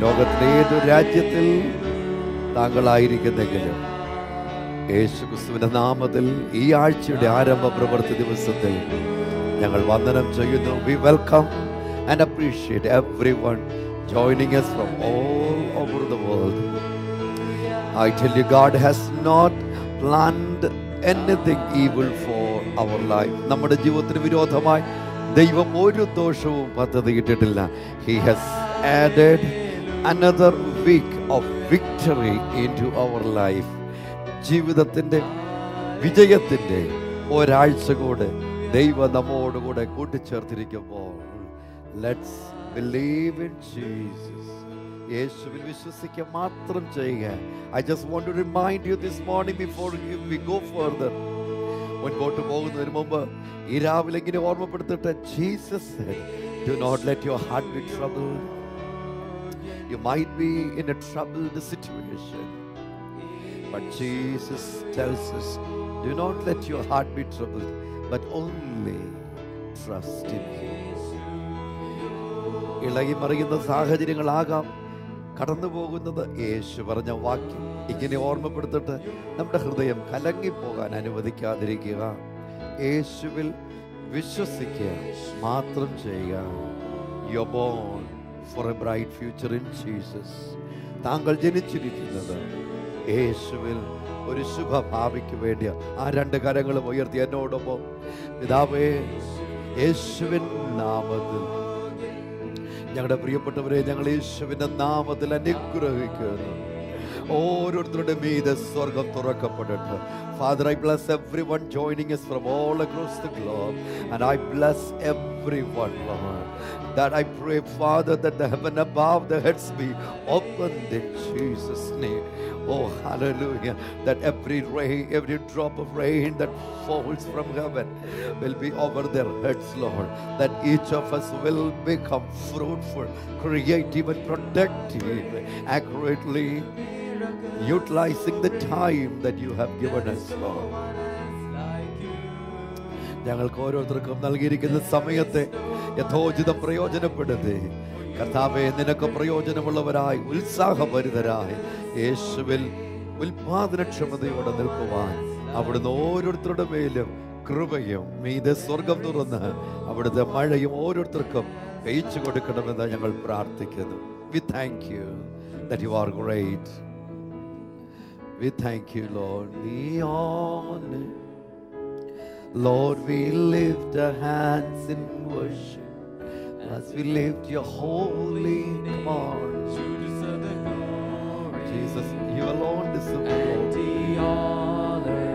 ലോകത്തിലെ ഏതു രാജ്യത്തിൽ താങ്കളായിരിക്കുന്നെങ്കിലും യേശുക്രിസ്തുവിന്റെ നാമത്തിൽ ഈ ആഴ്ചയുടെ ആരംഭ പ്രവൃത്തി ദിവസത്തിൽ ഞങ്ങൾ വന്ദനം ചെയ്യുന്നു. We welcome and appreciate everyone joining us from all over the world. I tell you, God has not planned anything evil for our life. നമ്മുടെ ജീവിതത്തിന് വിരോധമായി ദൈവം ഒരു ദോഷവും പദ്ധതിയിട്ടിട്ടില്ല. He has added another week of victory into our life. ജീവിതത്തിൻ്റെ വിജയത്തിൻ്റെ ഒരാഴ്ച കൂടെ ദൈവം നമ്മോടുകൂടെ കൂട്ടിച്ചേർത്തിരിക്കുമ്പോൾ let's believe in Jesus. യേശുവിൽ വിശ്വസിക്കുക മാത്രം ചെയ്യുക. I just want to remind you this morning before we go further. മുൻപോട്ട് പോകുന്നതിന് മുമ്പ് ഈ രാവിലെ ഇങ്ങനെ ഓർമ്മപ്പെടുത്തിട്ട് Jesus said, do not let your heart be troubled. You might be in a troubled situation, but Jesus tells us, do not let your heart be troubled, but only trust in Him. ഇളകി മറിയുന്ന സാഹചര്യങ്ങളാകാം കടന്നു പോകുന്നത്. യേശു പറഞ്ഞ വാക്യം ഇങ്ങനെ ഓർമ്മപ്പെടുത്തിട്ട് നമ്മുടെ ഹൃദയം കലങ്ങിപ്പോകാൻ അനുവദിക്കാതിരിക്കുക. യേശുവിൽ വിശ്വസിക്കുക മാത്രം ചെയ്യുക. You are born for a bright future in Jesus. താങ്കൾ ജനിച്ചിരിക്കുന്നത് യേശുവിൽ ഒരു ശുഭഭാവിക്ക് വേണ്ടിയാ. ആ രണ്ട് കരങ്ങളും ഉയർത്തി എന്നോടൊപ്പം, പിതാവേ, യേശുവിൻ നാമത്തിൽ ഞങ്ങളുടെ പ്രിയപ്പെട്ടവരെ ഞങ്ങൾ യേശുവിന്റെ നാമത്തിൽ അനുഗ്രഹിക്കുന്നു. ഓരോരുത്തരുടെ മീതെ സ്വർഗം തുറക്കപ്പെടട്ടെ. Father, I bless everyone joining us from all across the globe, and I bless everyone, Lord. That I pray, Father, that the heaven above the heads be opened in Jesus' name. Oh, hallelujah. That every rain, every drop of rain that falls from heaven will be over their heads, Lord. That each of us will become fruitful, creative and productive, accurately utilizing the time that you have given us, Lord. ഞങ്ങൾക്ക് ഓരോരുത്തർക്കും നൽകിയിരിക്കുന്ന സമയത്തെ യഥോചിതം പ്രയോജനപ്പെടുത്തി കർത്താവേ, നിനക്ക് പ്രയോജനമുള്ളവരായി ഉത്സാഹഭരിതരായി യേശുവിൽ ഉൽപാദനക്ഷമതയോടെ നിൽക്കുവാൻ അവിടുന്ന് ഓരോരുത്തരുടെ മേലും കൃപയും മീതെ സ്വർഗം തുറന്ന് അവിടുത്തെ മഴയും ഓരോരുത്തർക്കും പെയ്ച്ചു കൊടുക്കണമെന്ന് ഞങ്ങൾ പ്രാർത്ഥിക്കുന്നു. We thank you that you are great. We thank you, Lord. We honor, Lord, we lift our hands in worship as we lift your holy command. Jesus, you alone deserve the honor.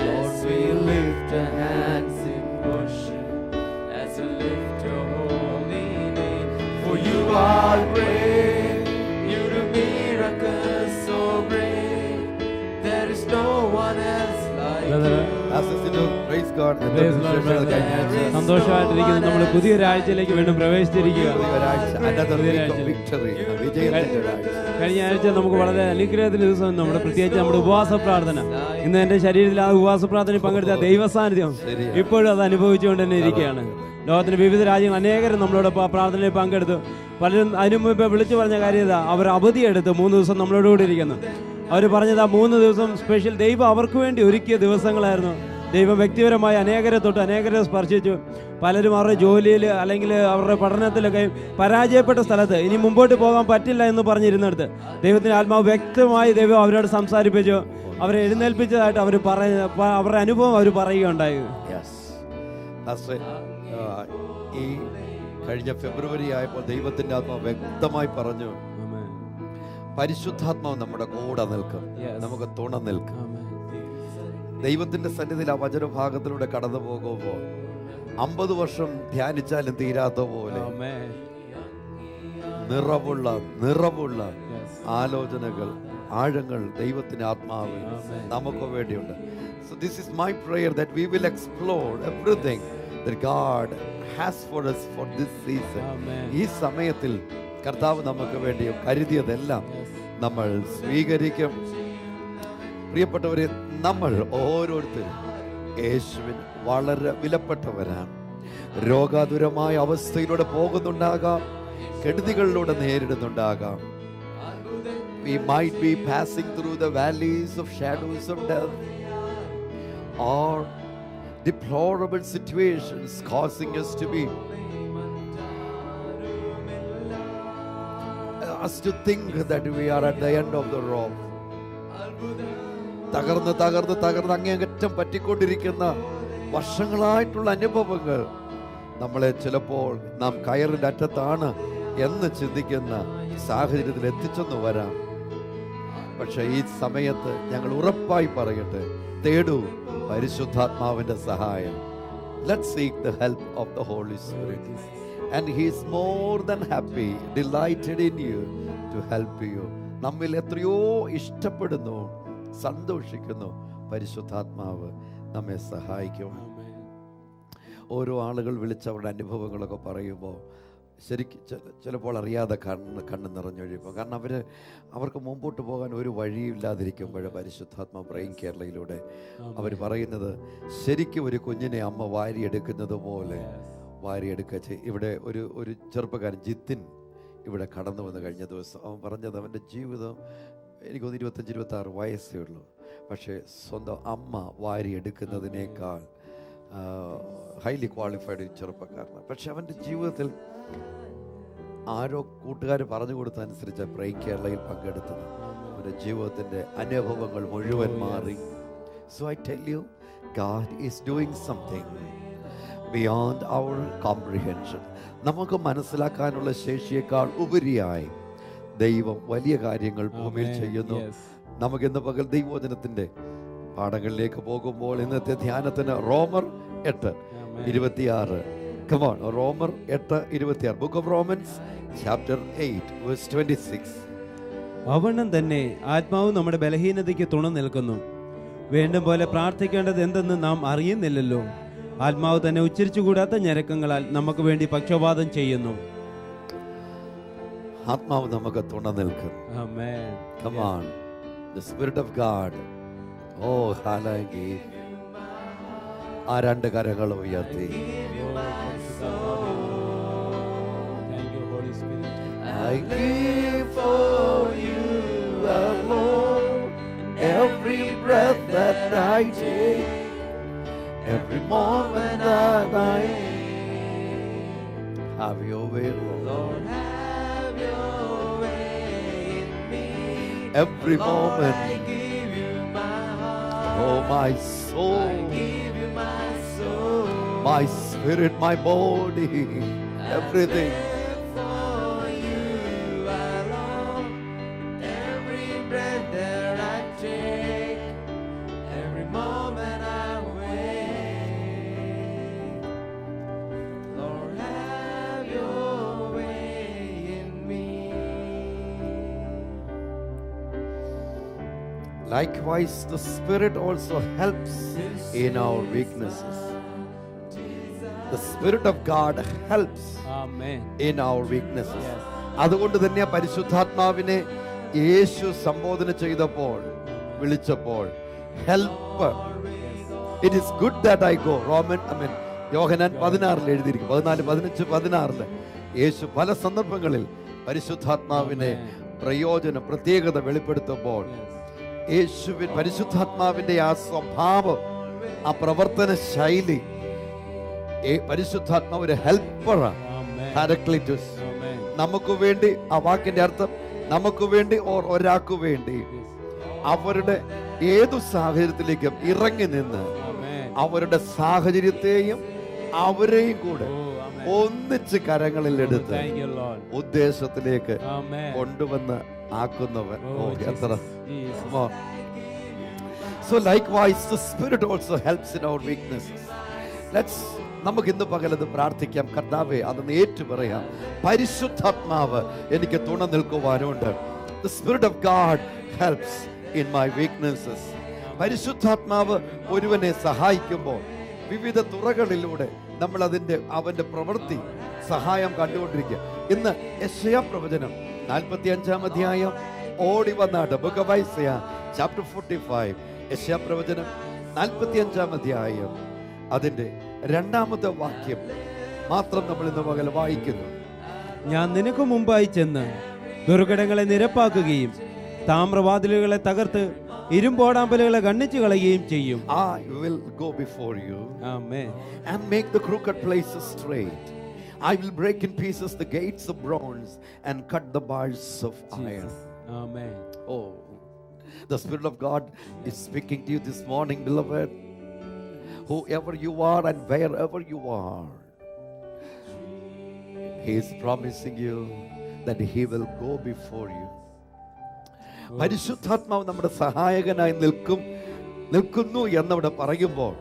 Lord, we lift our hands in worship as we lift your holy name. For you are great, you do miracles so great. There is no one else like you. സന്തോഷമായിട്ടിരിക്കുന്നു. നമ്മൾ പുതിയൊരാഴ്ചയിലേക്ക് വീണ്ടും പ്രവേശിച്ചിരിക്കുക. കഴിഞ്ഞ ആഴ്ച നമുക്ക് വളരെ അനുഗ്രഹത്തിന്റെ ദിവസം, നമ്മുടെ പ്രത്യേകിച്ച് നമ്മുടെ ഉപവാസ പ്രാർത്ഥന. ഇന്ന് എന്റെ ശരീരത്തിൽ ആ ഉപവാസ പ്രാർത്ഥനയിൽ പങ്കെടുത്ത ദൈവസാന്നിധ്യം ഇപ്പോഴും അത് അനുഭവിച്ചുകൊണ്ട് തന്നെ ഇരിക്കുകയാണ്. ലോകത്തിന്റെ വിവിധ രാജ്യങ്ങൾ അനേകരും നമ്മളോടൊപ്പം ആ പ്രാർത്ഥനയിൽ പങ്കെടുത്തു. പലരും അതിനു മുമ്പ് വിളിച്ചു പറഞ്ഞ കാര്യത, അവർ അവധിയെടുത്ത് 3 ദിവസം നമ്മളോടുകൂടി ഇരിക്കുന്നു. അവർ പറഞ്ഞത് ആ 3 ദിവസം സ്പെഷ്യൽ ദൈവം അവർക്ക് വേണ്ടി ഒരുക്കിയ ദിവസങ്ങളായിരുന്നു. ദൈവം വ്യക്തിപരമായി അനേകരെ തൊട്ട് അനേകരെ സ്പർശിച്ചു. പലരും അവരുടെ ജോലിയിൽ അല്ലെങ്കിൽ അവരുടെ പഠനത്തിലൊക്കെ പരാജയപ്പെട്ട സ്ഥലത്ത് ഇനി മുമ്പോട്ട് പോകാൻ പറ്റില്ല എന്ന് പറഞ്ഞിരുന്നിടത്ത് ദൈവത്തിൻ്റെ ആത്മാവ് വ്യക്തമായി ദൈവം അവരോട് സംസാരിപ്പിച്ചു. അവരെ എഴുന്നേൽപ്പിച്ചതായിട്ട് അവരുടെ അനുഭവം അവർ പറയുകയുണ്ടായി. ഈ കഴിഞ്ഞ ഫെബ്രുവരി ആയപ്പോൾ ദൈവത്തിൻ്റെ ആത്മാവ് വ്യക്തമായി പറഞ്ഞു, പരിശുദ്ധാത്മാവ് നമ്മുടെ കൂടെ നിൽക്കും, നമുക്ക് തുണ നിൽക്കും. ദൈവത്തിന്റെ സന്നിധിയിൽ ആ വചനഭാഗത്തിലൂടെ കടന്നു പോകുമ്പോൾ 50 വർഷം ധ്യാനിച്ചാലും തീരാത്ത പോലെ നിറവുള്ള ആലോചനകൾ, ആഴങ്ങൾ ദൈവത്തിന്റെ ആത്മാവ് നമുക്ക് വേണ്ടിയുണ്ട്. So this is my prayer that we will explore everything that God has for us for this season. ഈ സമയത്തിൽ കർത്താവ് നമുക്ക് വേണ്ടി കരുതിയതെല്ലാം നമ്മൾ സ്വീകരിക്കും. പ്രിയപ്പെട്ടവരെ, നമ്മൾ ഓരോരുത്തരും യേശുവിന് വളരെ വിലപ്പെട്ടവരാണ്. രോഗാതുരമായ അവസ്ഥയിലൂടെ പോകുന്നുണ്ടാകാം. കെടുതികളിലൂടെ നേരിടുന്നുണ്ടാകാം. We might be passing through the valleys of shadows of death or deplorable situations causing us to be us to think that we are at the end of the rope. തകർന്ന് തകർന്ന് തകർന്ന് അങ്ങേയറ്റം പറ്റിക്കൊണ്ടിരിക്കുന്ന വർഷങ്ങളായിട്ടുള്ള അനുഭവങ്ങൾ നമ്മളെ ചിലപ്പോൾ നാം കയറിൻ്റെ അറ്റത്താണ് എന്ന് ചിന്തിക്കുന്ന സാഹചര്യത്തിൽ എത്തിച്ചെന്ന് വരാം. പക്ഷെ ഈ സമയത്ത് ഞങ്ങൾ ഉറപ്പായി പറയട്ടെ, തേടൂ പരിശുദ്ധാത്മാവിന്റെ സഹായം. Let's seek the help of the Holy Spirit. And He is more than happy, delighted in you to help you. നമ്മിൽ എത്രയോ ഇഷ്ടപ്പെടുന്നു, സന്തോഷിക്കുന്നു പരിശുദ്ധാത്മാവ് നമ്മെ സഹായിക്കും. ഓരോ ആളുകൾ വിളിച്ച് അവരുടെ അനുഭവങ്ങളൊക്കെ പറയുമ്പോൾ ശരിക്കും ചിലപ്പോൾ അറിയാതെ കണ്ണ് നിറഞ്ഞൊഴിയുമ്പോൾ, കാരണം അവർക്ക് മുമ്പോട്ട് പോകാൻ ഒരു വഴിയില്ലാതിരിക്കുമ്പോൾ പരിശുദ്ധാത്മാ ബ്രെയിൻ കേരളയിലൂടെ അവർ പറയുന്നത് ശരിക്കും ഒരു കുഞ്ഞിനെ അമ്മ വാരിയെടുക്കുന്നത് പോലെ വാരിയെടുക്കുക. ഇവിടെ ഒരു ചെറുപ്പക്കാരൻ ജിത്തിൻ ഇവിടെ കടന്നു വന്ന് കഴിഞ്ഞ ദിവസം അവൻ പറഞ്ഞത് അവൻ്റെ ജീവിതം എനിക്കൊന്ന് 25-26 വയസ്സേ ഉള്ളൂ, പക്ഷേ സ്വന്തം അമ്മ വാരിയെടുക്കുന്നതിനേക്കാൾ ഹൈലി ക്വാളിഫൈഡ് ഒരു ചെറുപ്പക്കാരനാണ്. പക്ഷെ അവൻ്റെ ജീവിതത്തിൽ ആരോ കൂട്ടുകാർ പറഞ്ഞു കൊടുത്തനുസരിച്ച് ബ്രെയിൻ കേരളയിൽ പങ്കെടുത്തത് അവൻ്റെ ജീവിതത്തിൻ്റെ അനുഭവങ്ങൾ മുഴുവൻ മാറി. So I tell U, God is doing something beyond our comprehension. നമുക്ക് മനസ്സിലാക്കാനുള്ള ശേഷിയേക്കാൾ ഉപരിയായി ദൈവം വലിയ കാര്യങ്ങൾ ഭൂമിയിൽ ചെയ്യുന്നു. നമുക്കിന്ന് പകൽ ദൈവവചനത്തിൻ്റെ പാഠങ്ങളിലേക്ക് പോകുമ്പോൾ ഇന്നത്തെ ധ്യാനത്തിന് റോമർ 8:26. Come on, റോമർ 8:26. Book of Romans chapter 8 verse 26. അവണ്ണം തന്നെ ആത്മാവ് നമ്മുടെ ബലഹീനതയ്ക്ക് തുണ നിൽക്കുന്നു. വേണ്ടും പോലെ പ്രാർത്ഥിക്കേണ്ടത് എന്തെന്ന് നാം അറിയുന്നില്ലല്ലോ. ആത്മാവ് തന്നെ ഉച്ചരിച്ചുകൂടാത്ത ഞരക്കങ്ങളാൽ നമുക്ക് വേണ്ടി പക്ഷപാതം ചെയ്യുന്നു. ആത്മാവ് നമുക്ക് തുണ നിൽക്കും. Amen. Come on, the Spirit of God. Oh, hallelujah. ആ രണ്ട് കരങ്ങൾ ഉയർത്തി. I live for you alone. Every breath that I take, every moment that I have your way, Lord. Have your way in me. Every moment I give you my heart. Oh, my soul. I give you my soul. My spirit, my body, everything. Likewise, the Spirit also helps in our weaknesses. The Spirit of God helps in our weaknesses. അതുകൊണ്ട് തന്നെ പരിശുദ്ധാത്മാവിനെ യേശു സംബോധന ചെയ്തപ്പോൾ വിളിച്ചപ്പോൾ help, it is good that I go. യോഹന്നാൻ 16 എഴുതിയിരിക്കും, 14, 15, 16 യേശു പല സന്ദർഭങ്ങളിൽ പരിശുദ്ധാത്മാവിനെ പ്രത്യേകത വെളിപ്പെടുത്തുമ്പോൾ യേശുവിൻ പരിശുദ്ധാത്മാവിന്റെ ആ സ്വഭാവം, ആ പ്രവർത്തന ശൈലി, പരിശുദ്ധാത്മാവ് ഒരു ഹെൽപ്പറാണ്. നമുക്ക് വേണ്ടി, ആ വാക്കിന്റെ അർത്ഥം നമുക്ക് വേണ്ടി ഒരാൾക്ക് വേണ്ടി അവരുടെ ഏതു സാഹചര്യത്തിലേക്കും ഇറങ്ങി നിന്ന് അവരുടെ സാഹചര്യത്തെയും അവരെയും കൂടെ ഒന്നിച്ച് കരങ്ങളിൽ എടുത്ത് ഉദ്ദേശത്തിലേക്ക് കൊണ്ടുവന്ന് ആക്കുന്നവൻ. എത്ര So likewise the Spirit also helps in our weaknesses. നമുക്ക് ഇന്ന് പകലത് പ്രാർത്ഥിക്കാം. കർത്താവേ, അതൊന്ന് ഏറ്റു പറയാം. പരിശുദ്ധാത്മാവ് എനിക്ക് തുണ നിൽക്കുവാനുണ്ട്. The Spirit of God helps in my weaknesses. പരിശുദ്ധാത്മാവ് ഒരുവനെ സഹായിക്കുമ്പോൾ വിവിധ തുറകളിലൂടെ നമ്മൾ അവന്റെ പ്രവൃത്തി സഹായം കണ്ടുകൊണ്ടിരിക്കുക. ഇന്ന് യെശയ്യാ പ്രവചനം 45-ാം അധ്യായം ഓടി വന്നാട്ട് Book of Isaiah chapter 45. യെശയ്യാ പ്രവചനം 45-ാം അധ്യായം അതിന്റെ 2-ാമത്തെ വാക്യം മാത്രം നമ്മൾ ഇന്ന് പകൽ വായിക്കുന്നു. ഞാൻ നിനക്ക് മുമ്പായി ചെന്ന് ദുർഘടങ്ങളെ നിരപ്പാക്കുകയും താമ്രവാതിലുകളെ തകർത്ത് ഇരുമ്പോടാമ്പലുകളെ ഖണ്ഡിച്ചു കളയുകയും ചെയ്യും. I will go before you amen. and make the crooked places straight. I will break in pieces the gates of bronze and cut the bars of iron. Amen. Oh, the Spirit of God is speaking to you this morning, beloved. Whoever you are and wherever you are, He is promising you that He will go before you. പരിശുദ്ധാത്മാവ് നമ്മുടെ സഹായകനായി നിൽക്കുന്നു എന്നവിടെ പറയുമ്പോൾ,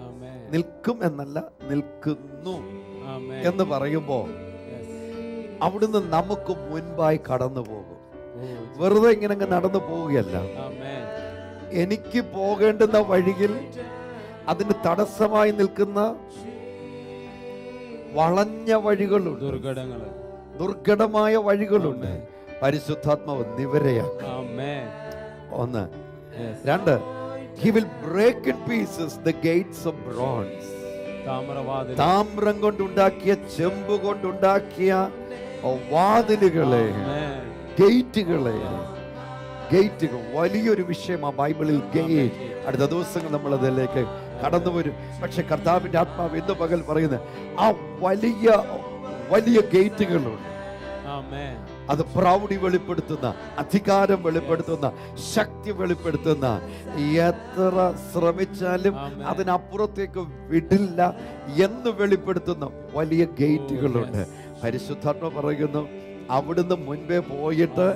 ആമേൻ. നിൽക്കും എന്നല്ല, നിൽക്കുന്നു ആമേൻ. എന്ന് പറയുമ്പോൾ അവിടുന്ന് നമുക്ക് മുൻപായി കടന്നു പോകും. വെറുതെ ഇങ്ങനെ നടന്നു പോവുകയല്ല. ആമേൻ. എനിക്ക് പോകേണ്ടുന്ന വഴിയിൽ അതിന് തടസ്സമായി നിൽക്കുന്ന വളഞ്ഞ വഴികളുണ്ട്, ദുർഘടമായ വഴികളുണ്ട്. പരിശുദ്ധാത്മാവ് നിവരയാക്കും. ആമേൻ. ഒന്ന്. രണ്ട്, He will break in pieces the gates of bronze. താമ്രം കൊണ്ടുണ്ടാക്കിയ, ചെമ്പ് കൊണ്ടുണ്ടാക്കിയ വാതിലുകളെ, ഗേറ്റുകളെ. വലിയൊരു വിഷയമാണ് ബൈബിളിൽ ഗേറ്റ്. അടുത്ത ദിവസങ്ങൾ നമ്മൾ അതിലേക്ക് കടന്നു വരും. പക്ഷെ കർത്താവിന്റെ ആത്മാവ് ഇന്ന് പകൽ പറയുന്നത് ആ വലിയ വലിയ ഗേറ്റുകളുണ്ട്. അത് പ്രൗഢി വെളിപ്പെടുത്തുന്ന, അധികാരം വെളിപ്പെടുത്തുന്ന, ശക്തി വെളിപ്പെടുത്തുന്ന, എത്ര ശ്രമിച്ചാലും അതിനപ്പുറത്തേക്ക് വിടില്ല എന്ന് വെളിപ്പെടുത്തുന്ന വലിയ ഗേറ്റുകളുണ്ട്. പരിശുദ്ധാത്മ പറയുന്നു, അവിടുന്ന് മുൻപേ പോയിട്ട്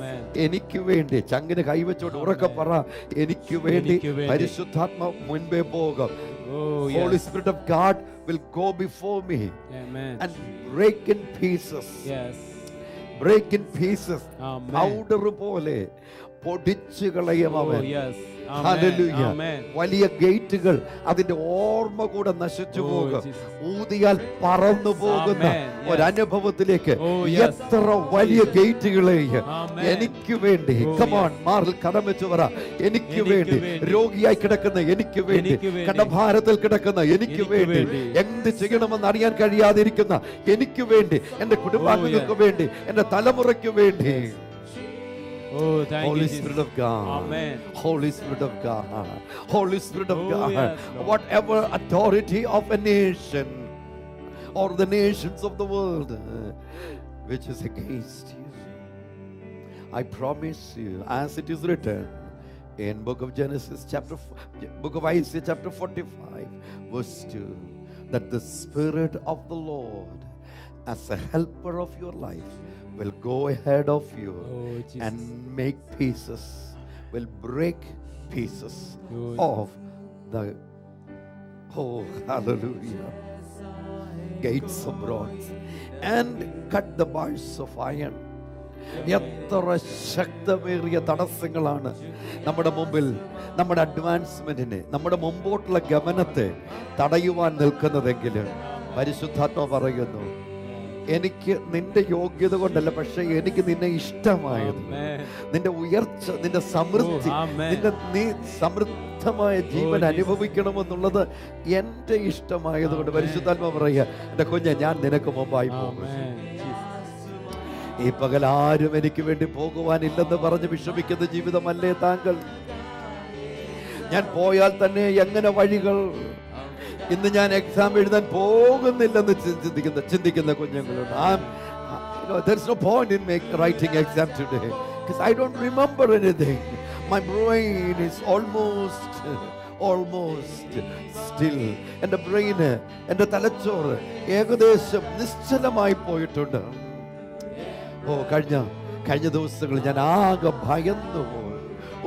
എനിക്ക് വേണ്ടി, ചങ്ങിന് കൈവച്ചോട്ട് ഉറക്കെ പറ, എനിക്ക് വേണ്ടി പരിശുദ്ധാത്മ മുൻപേ പോകും. Holy Spirit of God will go before me and break in pieces. Break in pieces. Powder പോലെ പൊടിച്ചു കളയും അവൻ. ഹല്ലേലൂയ. വലിയ ഗേറ്റുകൾ അതിന്റെ ഓർമ്മ കൂടെ നശിച്ചു പോകും. ഊതിയാൽ പറന്നു പോകുന്ന ഒരനുഭവത്തിലേക്ക് എത്ര വലിയ ഗേറ്റുകളെ എനിക്ക് വേണ്ടി, കമാൺ മാറിൽ കടം വെച്ച് പറ, എനിക്ക് വേണ്ടി രോഗിയായി കിടക്കുന്ന എനിക്ക് വേണ്ടി, കടഭാരത്തിൽ കിടക്കുന്ന എനിക്ക് വേണ്ടി, എന്ത് ചെയ്യണമെന്ന് അറിയാൻ കഴിയാതിരിക്കുന്ന എനിക്ക് വേണ്ടി, എന്റെ കുടുംബാംഗങ്ങൾക്ക് വേണ്ടി, എന്റെ തലമുറയ്ക്ക് വേണ്ടി. Oh, thank Holy you, Spirit of God. Amen. Holy Spirit of God. Holy Spirit of God. Yes, whatever authority of a nation or the nations of the world which is against you, I promise you, as it is written in book of Genesis book of Isaiah chapter 45 verse 2, that the Spirit of the Lord as a helper of your life will go ahead of you and make pieces, will break pieces of the, oh hallelujah, gates of bronze and cut the bars of iron. എത്ര ശക്തമേറിയ തടസ്സങ്ങളാണ് നമ്മുടെ മുമ്പിൽ, നമ്മുടെ അഡ്വാൻസ്മെന്റിനെ, നമ്മുടെ മുമ്പോട്ടുള്ള ഗമനത്തെ തടയുവാൻ നിൽക്കുന്നതെങ്കിലും പരിശുദ്ധാത്മ പറയുന്നു, എനിക്ക് നിന്റെ യോഗ്യത കൊണ്ടല്ല, പക്ഷെ എനിക്ക് നിന്നെ ഇഷ്ടമായത്, നിന്റെ ഉയർച്ച, നിന്റെ സമൃദ്ധി, നീ സമൃദ്ധമായ ജീവൻ അനുഭവിക്കണമെന്നുള്ളത് എന്റെ ഇഷ്ടമായതുകൊണ്ട് പരിശുദ്ധാത്മ പറയുക, എന്റെ കുഞ്ഞെ ഞാൻ നിനക്ക് മുമ്പായി പോകും. ഈ പകൽ ആരും എനിക്ക് വേണ്ടി പോകുവാനില്ലെന്ന് പറഞ്ഞ് വിഷമിക്കുന്ന ജീവിതമല്ലേ താങ്കൾ? ഞാൻ പോയാൽ തന്നെ എങ്ങനെ വഴികൾ, ഇന്ന് ഞാൻ എക്സാം എഴുതാൻ പോകുന്നില്ലെന്ന് ചിന്തിക്കുന്ന കുഞ്ഞുങ്ങളുണ്ട്. There's no point in writing exam today because I don't remember anything. My brain is almost still. എൻ്റെ ബ്രെയിന്, എൻ്റെ തലച്ചോറ് ഏകദേശം നിശ്ചലമായി പോയിട്ടുണ്ട്. കഴിഞ്ഞ ദിവസങ്ങളിൽ ഞാൻ ആകെ ഭയന്നു പോയി,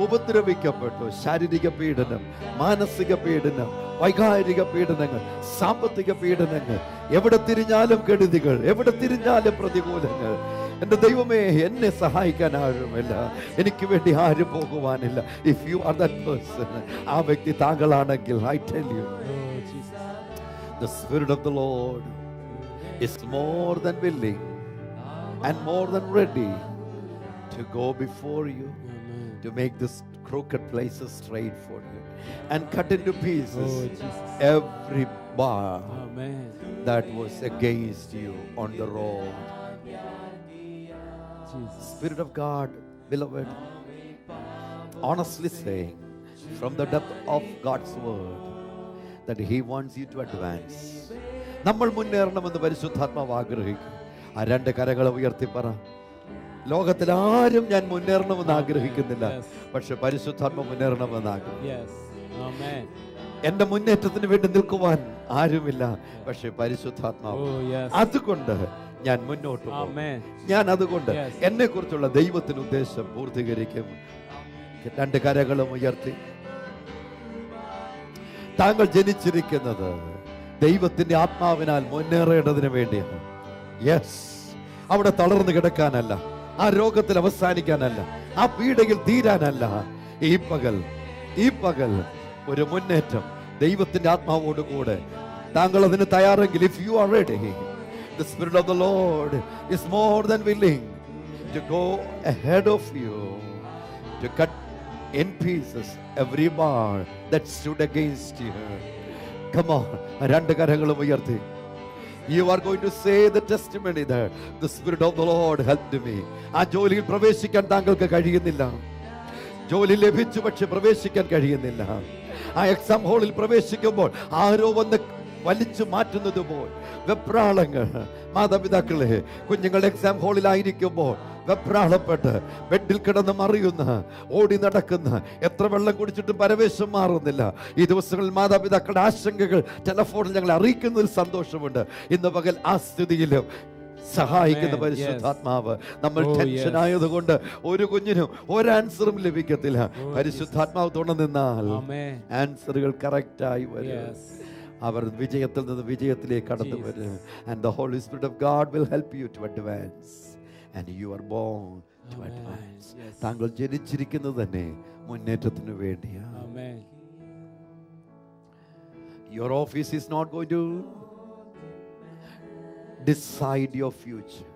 ഉപദ്രവിക്കപ്പെട്ടു. ശാരീരിക പീഡനം, മാനസിക പീഡനം, വൈകാരിക പീഡനങ്ങൾ, സാമ്പത്തിക പീഡനങ്ങൾ, എവിടെ തിരിഞ്ഞാലും കെടുതികൾ, എവിടെ തിരിഞ്ഞാലും പ്രതികൂലങ്ങൾ. എൻ്റെ ദൈവമേ, എന്നെ സഹായിക്കാൻ ആരുമില്ല, എനിക്ക് വേണ്ടി ആരും പോകുവാനില്ല. If you are that person, ആ വ്യക്തി താങ്കളാണെങ്കിൽ, I tell you, the Spirit of the Lord is more than willing and more than ready to go before you, to make this crooked places straight for you and cut into pieces every bar that was against you on the road. Spirit of God, beloved, honestly saying from the depth of God's word that He wants you to advance. നമ്മൾ മുന്നേറണമെന്ന് പരിശുദ്ധാത്മാവ് ആഗ്രഹിക്കും. ആ രണ്ട് കരങ്ങളെ ഉയർത്തി പറ. ലോകത്തിൽ ആരും ഞാൻ മുന്നേറണമെന്ന് ആഗ്രഹിക്കുന്നില്ല, പക്ഷെ പരിശുദ്ധാത്മ മുന്നേറണമെന്ന് ആഗ്രഹിക്കും. എന്റെ മുന്നേറ്റത്തിന് വേണ്ടി നിൽക്കുവാൻ ആരുമില്ല, പക്ഷെ പരിശുദ്ധാത്മാവ്. അതുകൊണ്ട് ഞാൻ മുന്നോട്ട് പോകും. ഞാൻ അതുകൊണ്ട് എന്നെ കുറിച്ചുള്ള ദൈവത്തിന് ഉദ്ദേശം പൂർത്തീകരിക്കും. രണ്ട് കരകളും ഉയർത്തി. താങ്കൾ ജനിച്ചിരിക്കുന്നത് ദൈവത്തിന്റെ ആത്മാവിനാൽ മുന്നേറേണ്ടതിന് വേണ്ടിയാണ്. യെസ്, അവിടെ തളർന്നു കിടക്കാനല്ല, ആ രോഗത്തിൽ അവസാനിക്കാനല്ല, ആ പീഡയിൽ തീരാനല്ല. ഈ പകൽ ഒരു മുന്നേറ്റം ദൈവത്തിന്റെ ആത്മാവോട് കൂടെ താങ്കൾ അതിന് തയ്യാറെങ്കിൽ, if you are ready, the Spirit of the Lord is more than willing to go ahead of you, to cut in pieces every bar that stood against you. Come on, രണ്ട് കരങ്ങളും ഉയർത്തി. You are going to say the testimony that the Spirit of the Lord helped me. ആ ജോലിയിൽ പ്രവേശിക്കാൻ താങ്കൾക്ക് കഴിയുന്നില്ല. ജോലി ലഭിച്ചു, പക്ഷെ പ്രവേശിക്കാൻ കഴിയുന്നില്ല. ആ എക്സാം ഹാളിൽ പ്രവേശിക്കുമ്പോൾ ആരോ വന്ന് വലിച്ചു മാറ്റുന്നത് പോൽ വെപ്രാളങ്ങൾ. മാതാപിതാക്കളെ, കുഞ്ഞുങ്ങൾ എക്സാം ഹാളിലായിരിക്കുമ്പോൾ വെപ്രാളപ്പെട്ട് ബെഡിൽ കിടന്ന് മറിയുന്ന, ഓടി നടക്കുന്ന, എത്ര വെള്ളം കുടിച്ചിട്ടും പരവേശം മാറുന്നില്ല. ഈ ദിവസങ്ങളിൽ മാതാപിതാക്കളുടെ ആശങ്കകൾ ടെലഫോണിൽ ഞങ്ങൾ അറിയിക്കുന്നതിൽ സന്തോഷമുണ്ട്. ഇന്ന് പകൽ ആ സ്ഥിതിയിലും സഹായിക്കുന്ന പരിശുദ്ധാത്മാവ്. നമ്മൾ ടെൻഷൻ ആയതുകൊണ്ട് ഒരു കുഞ്ഞിനും ഒരാൻസറും ലഭിക്കത്തില്ല. പരിശുദ്ധാത്മാവ് തുണ നിന്നാൽ ആൻസറുകൾ കറക്റ്റായി വരും. അവർ വിജയത്തിൽ നിന്ന് വിജയത്തിലേക്ക് കടന്നു വരും. And the holy spirit of God will help you to advance. And you are born to advance. താങ്കൾ ജനിച്ചിരിക്കുന്നത് തന്നെ മുന്നേറ്റത്തിന് വേണ്ടിയാണ്. Your office is not going to decide your future.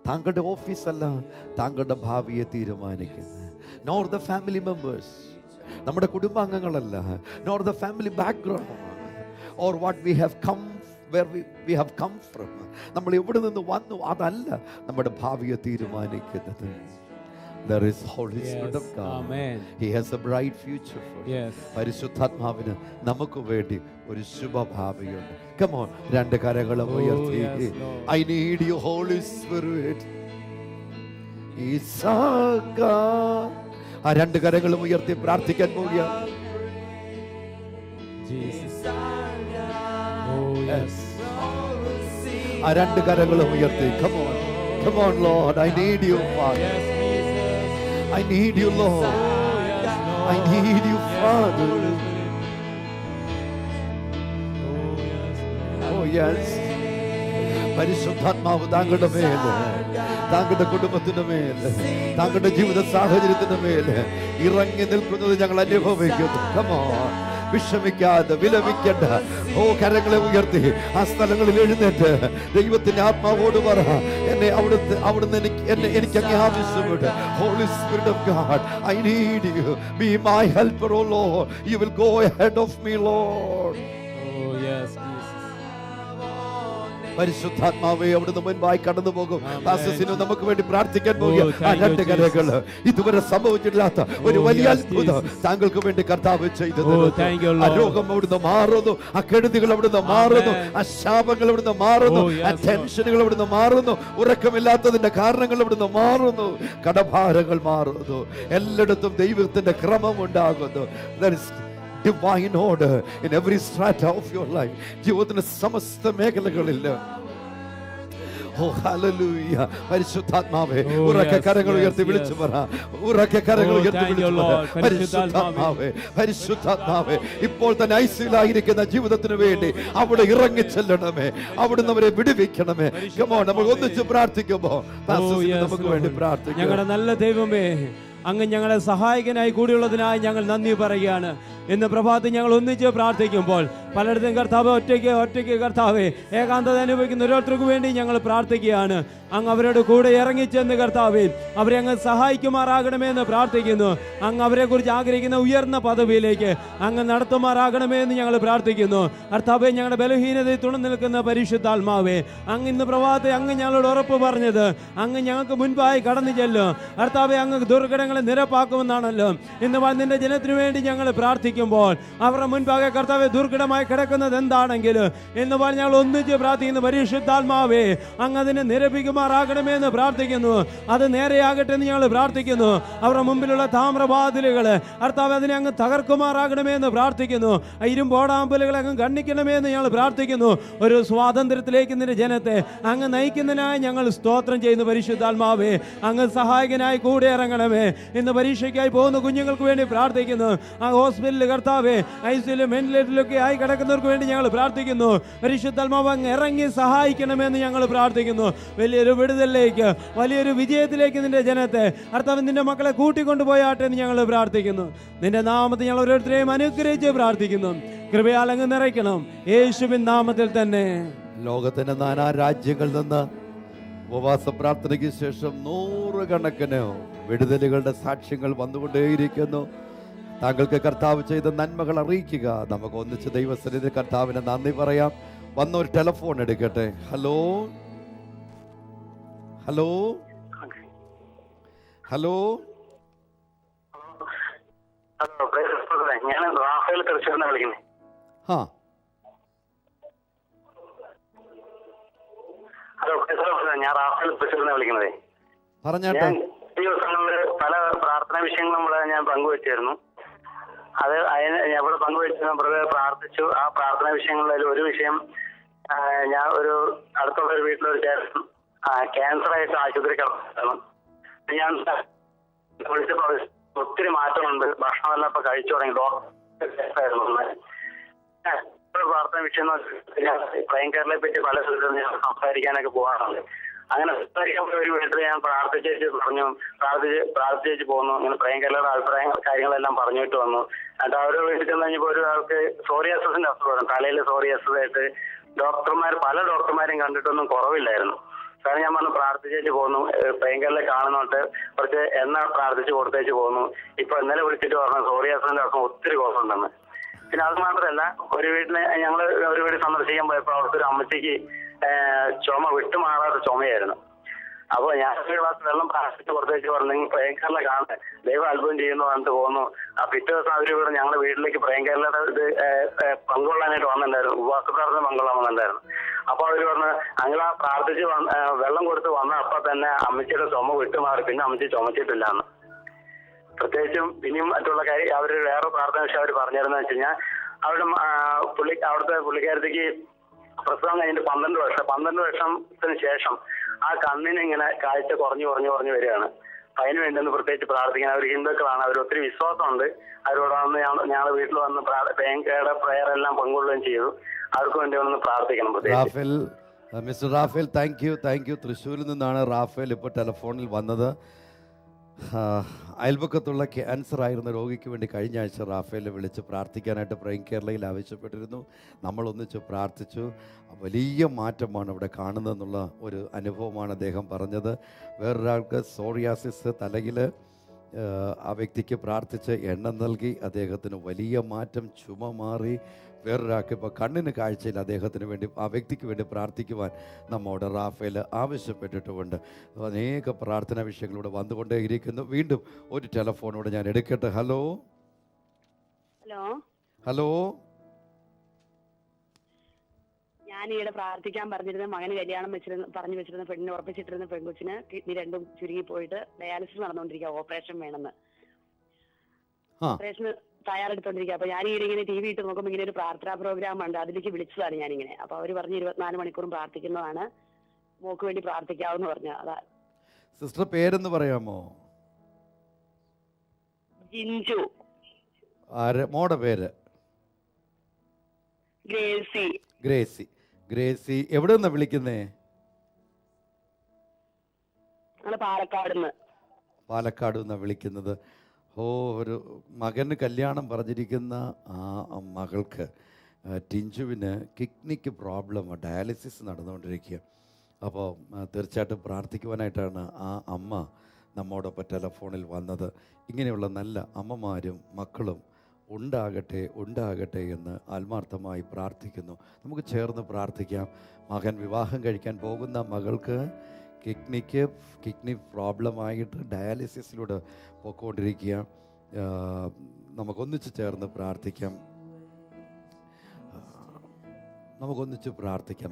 താങ്കളുടെ ഓഫീസല്ല താങ്കളുടെ ഭാവിയെ തീരുമാനിക്കുന്നത്. നോർ ദ ഫാമിലി മെമ്പേഴ്സ്, നമ്മുടെ കുടുംബാംഗങ്ങളല്ല. Nor the family background or what we have come, where we have come from. നമ്മൾ എവിടെ നിന്ന് വന്നു അതല്ല നമ്മുടെ ഭാവിയെ തീരുമാനിക്കുന്നത്. There is Holy Spirit of God. Amen. He has a bright future for us. പരിശുദ്ധാത്മാവിന് നമുക്ക് വേണ്ടി ഒരു ശുഭഭാവിയുണ്ട്. Come on, രണ്ട് കരങ്ങളും ഉയർത്തി. I need you, Holy Spirit. ഈസാക. ആ രണ്ട് കരങ്ങളും ഉയർത്തി പ്രാർത്ഥിക്കാൻ പോവുകയാണ്. ആ രണ്ട് കരങ്ങളും ഉയർത്തി. Come on, come on, Lord. I need you, Father. I need you, Lord. I need you, Father. Oh yes. പരിശുദ്ധാത്മാവ് താങ്കളുടെ മേല്, താങ്കളുടെ കുടുംബത്തിന്റെ മേല്, താങ്കളുടെ ജീവിത സാഹചര്യത്തിന്റെ മേല് ഇറങ്ങി നിൽക്കുന്നത് ഞങ്ങൾ അനുഭവിക്കുന്നു. Come on. വിഷമിക്കാതെ, വിലപിക്കണ്ട. ഓ, കരങ്ങളെ ഉയർത്തി ആ സ്ഥലങ്ങളിൽ എഴുന്നേറ്റ് ദൈവത്തിന്റെ ആത്മാവോട് പറ, എന്നെ അവിടുന്ന് എനിക്ക് അങ്ങേ ആവശ്യമുണ്ട്. Holy Spirit of God, I need you. Be my helper, oh Lord. You will go ahead of me, Lord. Oh yes, Jesus. പരിശുദ്ധാത്മാവേ, അവിടുന്ന് മുൻപായി കടന്നു പോകും. നമുക്ക് വേണ്ടി പ്രാർത്ഥിക്കാൻ പോകുക. ഇതുവരെ സംഭവിച്ചിട്ടില്ലാത്ത ഒരു വലിയ അത്ഭുതം താങ്കൾക്ക് വേണ്ടി കർത്താവ് ചെയ്തു. ആ രോഗം അവിടുന്ന് മാറുന്നു, ആ കെടുതികൾ അവിടുന്ന് മാറുന്നു, ആ ശാപങ്ങൾ അവിടുന്ന് മാറുന്നു, ആ ടെൻഷനുകൾ അവിടുന്ന് മാറുന്നു, ഉറക്കമില്ലാത്തതിന്റെ കാരണങ്ങൾ അവിടുന്ന് മാറുന്നു, കടഭാരങ്ങൾ മാറുന്നു. എല്ലായിടത്തും ദൈവത്തിന്റെ ക്രമം ഉണ്ടാകുന്നു. Divine order in every strata of your life. ജീവിതത്തിന്റെ സമസ്ത മേഖലകളിൽ. Oh hallelujah. പരിശുദ്ധാത്മാവേ, ഉറക്കെ കരങ്ങൾ ഉയർത്തി വിളിച്ചു പറ. ഉറക്കെ കരങ്ങൾ ഉയർത്തി വിളിച്ചു പറ. പരിശുദ്ധാത്മാവേ, പരിശുദ്ധാത്മാവേ, ഇപ്പോൾ തന്നെ ഐസിയിലായിരിക്കുന്ന ജീവിതത്തിന് വേണ്ടി അവിടെ ഇറങ്ങി ചെല്ലണമേ. അവിടുന്ന് അവരെ വിടുവിക്കണമേ. Come on, നമ്മൾ ഒന്നിച്ച് പ്രാർത്ഥിക്കുമ്പോൾ നമുക്ക് വേണ്ടി പ്രാർത്ഥിക്കാം. ഞങ്ങളുടെ നല്ല ദൈവമേ, അങ്ങ് ഞങ്ങളെ സഹായകനായി കൂടിയുള്ളതിനായി ഞങ്ങൾ നന്ദി പറയുകയാണ്. ഇന്ന് പ്രഭാതത്തിൽ ഞങ്ങൾ ഒന്നിച്ച് പ്രാർത്ഥിക്കുമ്പോൾ പലയിടത്തും കർത്താവ് ഒറ്റയ്ക്ക് കർത്താവെ ഏകാന്തത അനുഭവിക്കുന്ന ഓരോരുത്തർക്കും വേണ്ടി ഞങ്ങൾ പ്രാർത്ഥിക്കുകയാണ്. അങ്ങ് അവരുടെ കൂടെ ഇറങ്ങിച്ചെന്ന് കർത്താവെ അവരെ അങ്ങ് സഹായിക്കുമാറാകണമെന്ന് പ്രാർത്ഥിക്കുന്നു. അങ്ങ് അവരെ കുറിച്ച് ആഗ്രഹിക്കുന്ന ഉയർന്ന പദവിയിലേക്ക് അങ്ങ് നടത്തുമാറാകണമേ എന്ന് ഞങ്ങൾ പ്രാർത്ഥിക്കുന്നു. കർത്താവെ, ഞങ്ങളുടെ ബലഹീനതയിൽ തുണ നിൽക്കുന്ന പരിശുദ്ധാത്മാവേ, അങ്ങ് ഇന്ന് പ്രഭാതത്തെ അങ്ങ് ഞങ്ങളോട് ഉറപ്പ് പറഞ്ഞത് അങ്ങ് ഞങ്ങൾക്ക് മുൻപായി കടന്നു ചെല്ലും. കർത്താവെ, അങ്ങ് ദുർഘടങ്ങളെ നിരപ്പാക്കുമെന്നാണല്ലോ. ഇന്ന് നിന്റെ ജനത്തിനു വേണ്ടി ഞങ്ങൾ പ്രാർത്ഥിക്കുമ്പോൾ അവരുടെ മുൻപാകെ കർത്താവെ ദുർഘടമായി കിടക്കുന്നത് എന്താണെങ്കിലും എന്ന് പറഞ്ഞ് ഞങ്ങൾ ഒന്നിച്ച് പ്രാർത്ഥിക്കുന്നു. പരിശുദ്ധാത്മാവേ, അങ്ങ് അതിനെ നിരപ്പിക്കുമാറാകണമേ എന്ന് പ്രാർത്ഥിക്കുന്നു. അത് നേരെയാകട്ടെ എന്ന് ഞങ്ങൾ പ്രാർത്ഥിക്കുന്നു. അവരുടെ മുമ്പിലുള്ള താമ്രവാതിലുകൾ കർത്താവ് അതിനെ അങ്ങ് തകർക്കുമാറാകണമേ എന്ന് പ്രാർത്ഥിക്കുന്നു. ഇരുമ്പോടാമ്പലുകളെ അങ്ങ് ഖണ്ഡിക്കണമേ എന്ന് ഞങ്ങൾ പ്രാർത്ഥിക്കുന്നു. ഒരു സ്വാതന്ത്ര്യത്തിലേക്ക് നിന്റെ ജനത്തെ അങ്ങ് നയിക്കുന്നതിനായി ഞങ്ങൾ സ്തോത്രം ചെയ്യുന്നു. പരിശുദ്ധാത്മാവേ, അങ്ങ് സഹായകനായി കൂടെ ഇറങ്ങണമേ. ഇന്ന് പരീക്ഷയ്ക്കായി പോകുന്ന കുഞ്ഞുങ്ങൾക്ക് വേണ്ടി പ്രാർത്ഥിക്കുന്നു. ആ ഹോസ്പിറ്റലിൽ കർത്താവേ, ഐസിയിലും വെന്റിലേറ്ററിലൊക്കെ ആയി കിടക്കുന്നവർക്ക് വേണ്ടി ഞങ്ങൾ പ്രാർത്ഥിക്കുന്നു. പരിശുദ്ധാത്മാവ് അങ്ങ് ഇറങ്ങി സഹായിക്കണമെന്ന് ഞങ്ങൾ പ്രാർത്ഥിക്കുന്നു. വലിയൊരു വിടുതലിലേക്ക്, വലിയൊരു വിജയത്തിലേക്ക് നിന്റെ ജനത്തെ കർത്താവ് നിന്റെ മക്കളെ കൂട്ടിക്കൊണ്ടുപോയാട്ടെ എന്ന് ഞങ്ങൾ പ്രാർത്ഥിക്കുന്നു. നിന്റെ നാമത്തിൽ ഞങ്ങൾ ഓരോരുത്തരെയും അനുഗ്രഹിച്ച് പ്രാർത്ഥിക്കുന്നു. കൃപയാൽ അങ്ങ് നിറയ്ക്കണം, യേശുവിൻ നാമത്തിൽ തന്നെ. ലോകത്തിന്റെ നാനാ രാജ്യങ്ങളിൽ നിന്ന് ഉപവാസ പ്രാർത്ഥനയ്ക്ക് ശേഷം 100 കണക്കിന് വിടുതലുകളുടെ സാക്ഷ്യങ്ങൾ വന്നുകൊണ്ടേയിരിക്കുന്നു. താങ്കൾക്ക് കർത്താവ് ചെയ്ത നന്മകൾ അറിയിക്കുക. നമുക്ക് ഒന്നിച്ച് ദൈവസന്നിധിയിൽ കർത്താവിന് നന്ദി പറയാം. വന്നൊരു ടെലിഫോൺ എടുക്കട്ടെ. ഹലോ ഹലോ ഹലോ ഞാൻ റാഫേൽ തൃശ്ശൂരിൽ വിളിക്കുന്നത്. ഹലോ, ഞാൻ റാഫേൽ തൃശ്ശൂരിൽ വിളിക്കുന്നത്. പറഞ്ഞാട്ടെ. ഈ ദിവസങ്ങളിൽ പല പ്രാർത്ഥനാ വിഷയങ്ങളും ഞാൻ പങ്കുവെച്ചായിരുന്നു. അത് ഇവിടെ പങ്കുവെച്ച് പ്രാർത്ഥിച്ചു. ആ പ്രാർത്ഥനാ വിഷയങ്ങളിൽ ഒരു വിഷയം, ഞാൻ ഒരു അടുത്തുള്ള ഒരു വീട്ടിലൊരു ചേട്ടൻ ക്യാൻസർ ആയിട്ട് ആശുപത്രി കിടന്നു. ഞാൻ വിളിച്ചപ്പോൾ ഒത്തിരി മാറ്റമുണ്ട്, ഭക്ഷണമെല്ലാം ഇപ്പൊ കഴിച്ചു തുടങ്ങി. ഡോക്ടറായിരുന്നു പ്രാർത്ഥന വിഷയം. ഭയങ്കരനെ പറ്റി പല സ്ഥലത്തും ഞാൻ സംസാരിക്കാനൊക്കെ പോകാറുണ്ട്. അങ്ങനെ സംസാരിക്കാൻ ഒരു വീട്ടിൽ ഞാൻ പ്രാർത്ഥിച്ചേച്ച് പറഞ്ഞു, പ്രാർത്ഥിച്ചേച്ച് പോകുന്നു. അങ്ങനെ ഭയങ്കരയുടെ അഭിപ്രായം കാര്യങ്ങളെല്ലാം പറഞ്ഞിട്ട് വന്നു. എന്നിട്ട് അവരുടെ വീട്ടിൽ ചെന്ന് കഴിഞ്ഞപ്പോൾ ഒരാൾക്ക് സോറിയാസിന്റെ അസുഖം, തലയിൽ സോറിയാസിസ് ആയിട്ട് പല ഡോക്ടർമാരെയും കണ്ടിട്ടൊന്നും കുറവില്ലായിരുന്നു. സാറേ, ഞാൻ പറഞ്ഞു പ്രാർത്ഥിച്ചേച്ച് പോകുന്നു, ഭയങ്കരനെ കാണുന്നോട്ട് കുറച്ച് എണ്ണ പ്രാർത്ഥിച്ച് കൊടുത്തേച്ച് പോകുന്നു. ഇപ്പൊ ഇന്നലെ വിളിച്ചിട്ട് പറഞ്ഞു സോറിയാസിന്റെ അസുഖം ഒത്തിരി കുറവുണ്ടെന്ന്. പിന്നെ അത് മാത്രമല്ല, ഞങ്ങൾ ഒരു വീട് സന്ദർശിക്കാൻ പോയപ്പോൾ അവിടുത്തെ ഒരു അമ്മച്ചിക്ക് ചുമ വിട്ടുമാറാത്ത ചുമയായിരുന്നു. അപ്പോൾ ഞാൻ ഒരു ഗ്ലാസ് വെള്ളം പ്രാർത്ഥിച്ച് കൊടുത്തേച്ച് പറഞ്ഞു നിങ്ങൾ പ്രിയങ്കരനെ കാണുന്നത് ദൈവം അത്ഭുതം ചെയ്യുന്നു പറഞ്ഞിട്ട് പോകുന്നു. ആ പിറ്റേ ദിവസം അവർ ഇവിടെ ഞങ്ങളുടെ വീട്ടിലേക്ക് പ്രിയങ്കരയുടെ ഇത് പങ്കുകൊള്ളാനായിട്ട് വന്നിട്ടുണ്ടായിരുന്നു, ഉപവാസ പ്രാർത്ഥന പങ്കുകൊള്ളാൻ വന്നിട്ടുണ്ടായിരുന്നു. അപ്പൊ അവര് പറഞ്ഞു ഞങ്ങൾ ആ പ്രാർത്ഥിച്ച് വെള്ളം കൊടുത്ത് വന്ന അപ്പൊ തന്നെ അമ്മച്ചിയുടെ ചുമ വിട്ടുമാറി, പിന്നെ അമ്മച്ചി ചുമച്ചിട്ടില്ല എന്ന്. പ്രത്യേകിച്ചും ഇനിയും മറ്റുള്ള കാര്യം അവർ വേറെ പ്രാർത്ഥന വിഷയം അവർ പറഞ്ഞിരുന്നു വെച്ച് കഴിഞ്ഞാൽ അവിടുത്തെ പുള്ളിക്കാരത്തേക്ക് പ്രസവം കഴിഞ്ഞിട്ട് 12 വർഷത്തിന് ശേഷം ആ കണ്ണിന് ഇങ്ങനെ കാഴ്ച കുറഞ്ഞു വരികയാണ്. അതിന് വേണ്ടി ഒന്ന് പ്രത്യേകിച്ച് പ്രാർത്ഥിക്കാൻ. അവർ ഹിന്ദുക്കളാണ്, അവർ ഒത്തിരി വിശ്വാസമുണ്ട്. അവരോട് വന്ന് ഞങ്ങൾ വീട്ടിൽ വന്ന് പ്രിയങ്കയുടെ പ്രയർ എല്ലാം പങ്കുകൊള്ളുകയും ചെയ്തു. അവർക്ക് വേണ്ടി ഒന്ന് പ്രാർത്ഥിക്കണം. Mister Raphael, thank you. തൃശ്ശൂരിൽ നിന്നാണ് റാഫേൽ ഇപ്പോൾ ടെലിഫോണിൽ വന്നത്. അയൽപക്കത്തുള്ള ക്യാൻസർ ആയിരുന്ന രോഗിക്ക് വേണ്ടി കഴിഞ്ഞ ആഴ്ച റാഫേലിനെ വിളിച്ച് പ്രാർത്ഥിക്കാനായിട്ട് പ്രൈം കേരളയിൽ ആവശ്യപ്പെട്ടിരുന്നു. നമ്മളൊന്നിച്ച് പ്രാർത്ഥിച്ചു. വലിയ മാറ്റമാണ് ഇവിടെ കാണുന്നതെന്നുള്ള ഒരു അനുഭവമാണ് അദ്ദേഹം പറഞ്ഞത്. വേറൊരാൾക്ക് സോറിയാസിസ് തലയിൽ, ആ വ്യക്തിക്ക് പ്രാർത്ഥിച്ച് എണ്ണ നൽകി, അദ്ദേഹത്തിന് വലിയ മാറ്റം, ചുമ മാറി. വേറൊരാൾക്ക് ഇപ്പോൾ കണ്ണിന് കാഴ്ചയിൽ, അദ്ദേഹത്തിന് വേണ്ടി, ആ വ്യക്തിക്ക് വേണ്ടി പ്രാർത്ഥിക്കുവാൻ നമ്മോട് റാഫേൽ ആവശ്യപ്പെട്ടിട്ടുമുണ്ട്. അനേക പ്രാർത്ഥനാ വിഷയങ്ങളിലൂടെ വന്നുകൊണ്ടേയിരിക്കുന്നു. വീണ്ടും ഒരു ടെലിഫോണോട് ഞാൻ എടുക്കട്ടെ. ഹലോ ഹലോ ഞാൻ ഇവിടെ പ്രാർത്ഥിക്കാൻ പറഞ്ഞിരുന്ന മകന് കല്യാണം പറഞ്ഞു വെച്ചിരുന്ന പെണ്ണിനെ ഉറപ്പിച്ചിട്ടിരുന്ന പെൺകൊച്ചിന് കിഡ്നി രണ്ടും ചുരുങ്ങി പോയിട്ട് ഡയാലിസിസ് നടന്നുകൊണ്ടിരിക്കുക, ഓപ്പറേഷൻ വേണമെന്ന്. ഓപ്പറേഷന് തയ്യാറെടുത്തോണ്ടിരിക്കുക. അപ്പൊ ഞാൻ ഇങ്ങനെ TV ഇട്ട് നോക്കുമ്പോൾ ഇങ്ങനെ ഒരു പ്രാർത്ഥനാ പ്രോഗ്രാം ഉണ്ട്, അതിലേക്ക് വിളിച്ചതാണ് ഞാനിങ്ങനെ. അപ്പൊ അവര് പറഞ്ഞു 24 മണിക്കൂറും പ്രാർത്ഥിക്കുന്നതാണ്, മോക്ക് വേണ്ടി പ്രാർത്ഥിക്കാവെന്ന് പറഞ്ഞു. അതാ. സിസ്റ്റർ പേരെന്ന് പറയാമോ? ജിഞ്ചു. മോടെ പേര്? ഗ്രേസി. എവിടെ നിന്നാ വിളിക്കുന്നേ? പാലക്കാട് നിന്നാ വിളിക്കുന്നത്. ഒരു മകന് കല്യാണം പറഞ്ഞിരിക്കുന്ന ആ മകൾക്ക് ടിഞ്ചുവിന് കിഡ്നിക്ക് പ്രോബ്ലം, ഡയാലിസിസ് നടന്നുകൊണ്ടിരിക്കുക. അപ്പോൾ തീർച്ചയായിട്ടും പ്രാർത്ഥിക്കുവാനായിട്ടാണ് ആ അമ്മ നമ്മോടൊപ്പം ടെലഫോണിൽ വന്നത്. ഇങ്ങനെയുള്ള നല്ല അമ്മമാരും മക്കളും ഉണ്ടാകട്ടെ എന്ന് ആത്മാർത്ഥമായി പ്രാർത്ഥിക്കുന്നു. നമുക്ക് ചേർന്ന് പ്രാർത്ഥിക്കാം. മകൻ വിവാഹം കഴിക്കാൻ പോകുന്ന മകൾക്ക് കിഡ്നി പ്രോബ്ലമായിട്ട് ഡയാലിസിസിലൂടെ പോയിക്കൊണ്ടിരിക്കുക. നമുക്കൊന്നിച്ച് ചേർന്ന് പ്രാർത്ഥിക്കാം.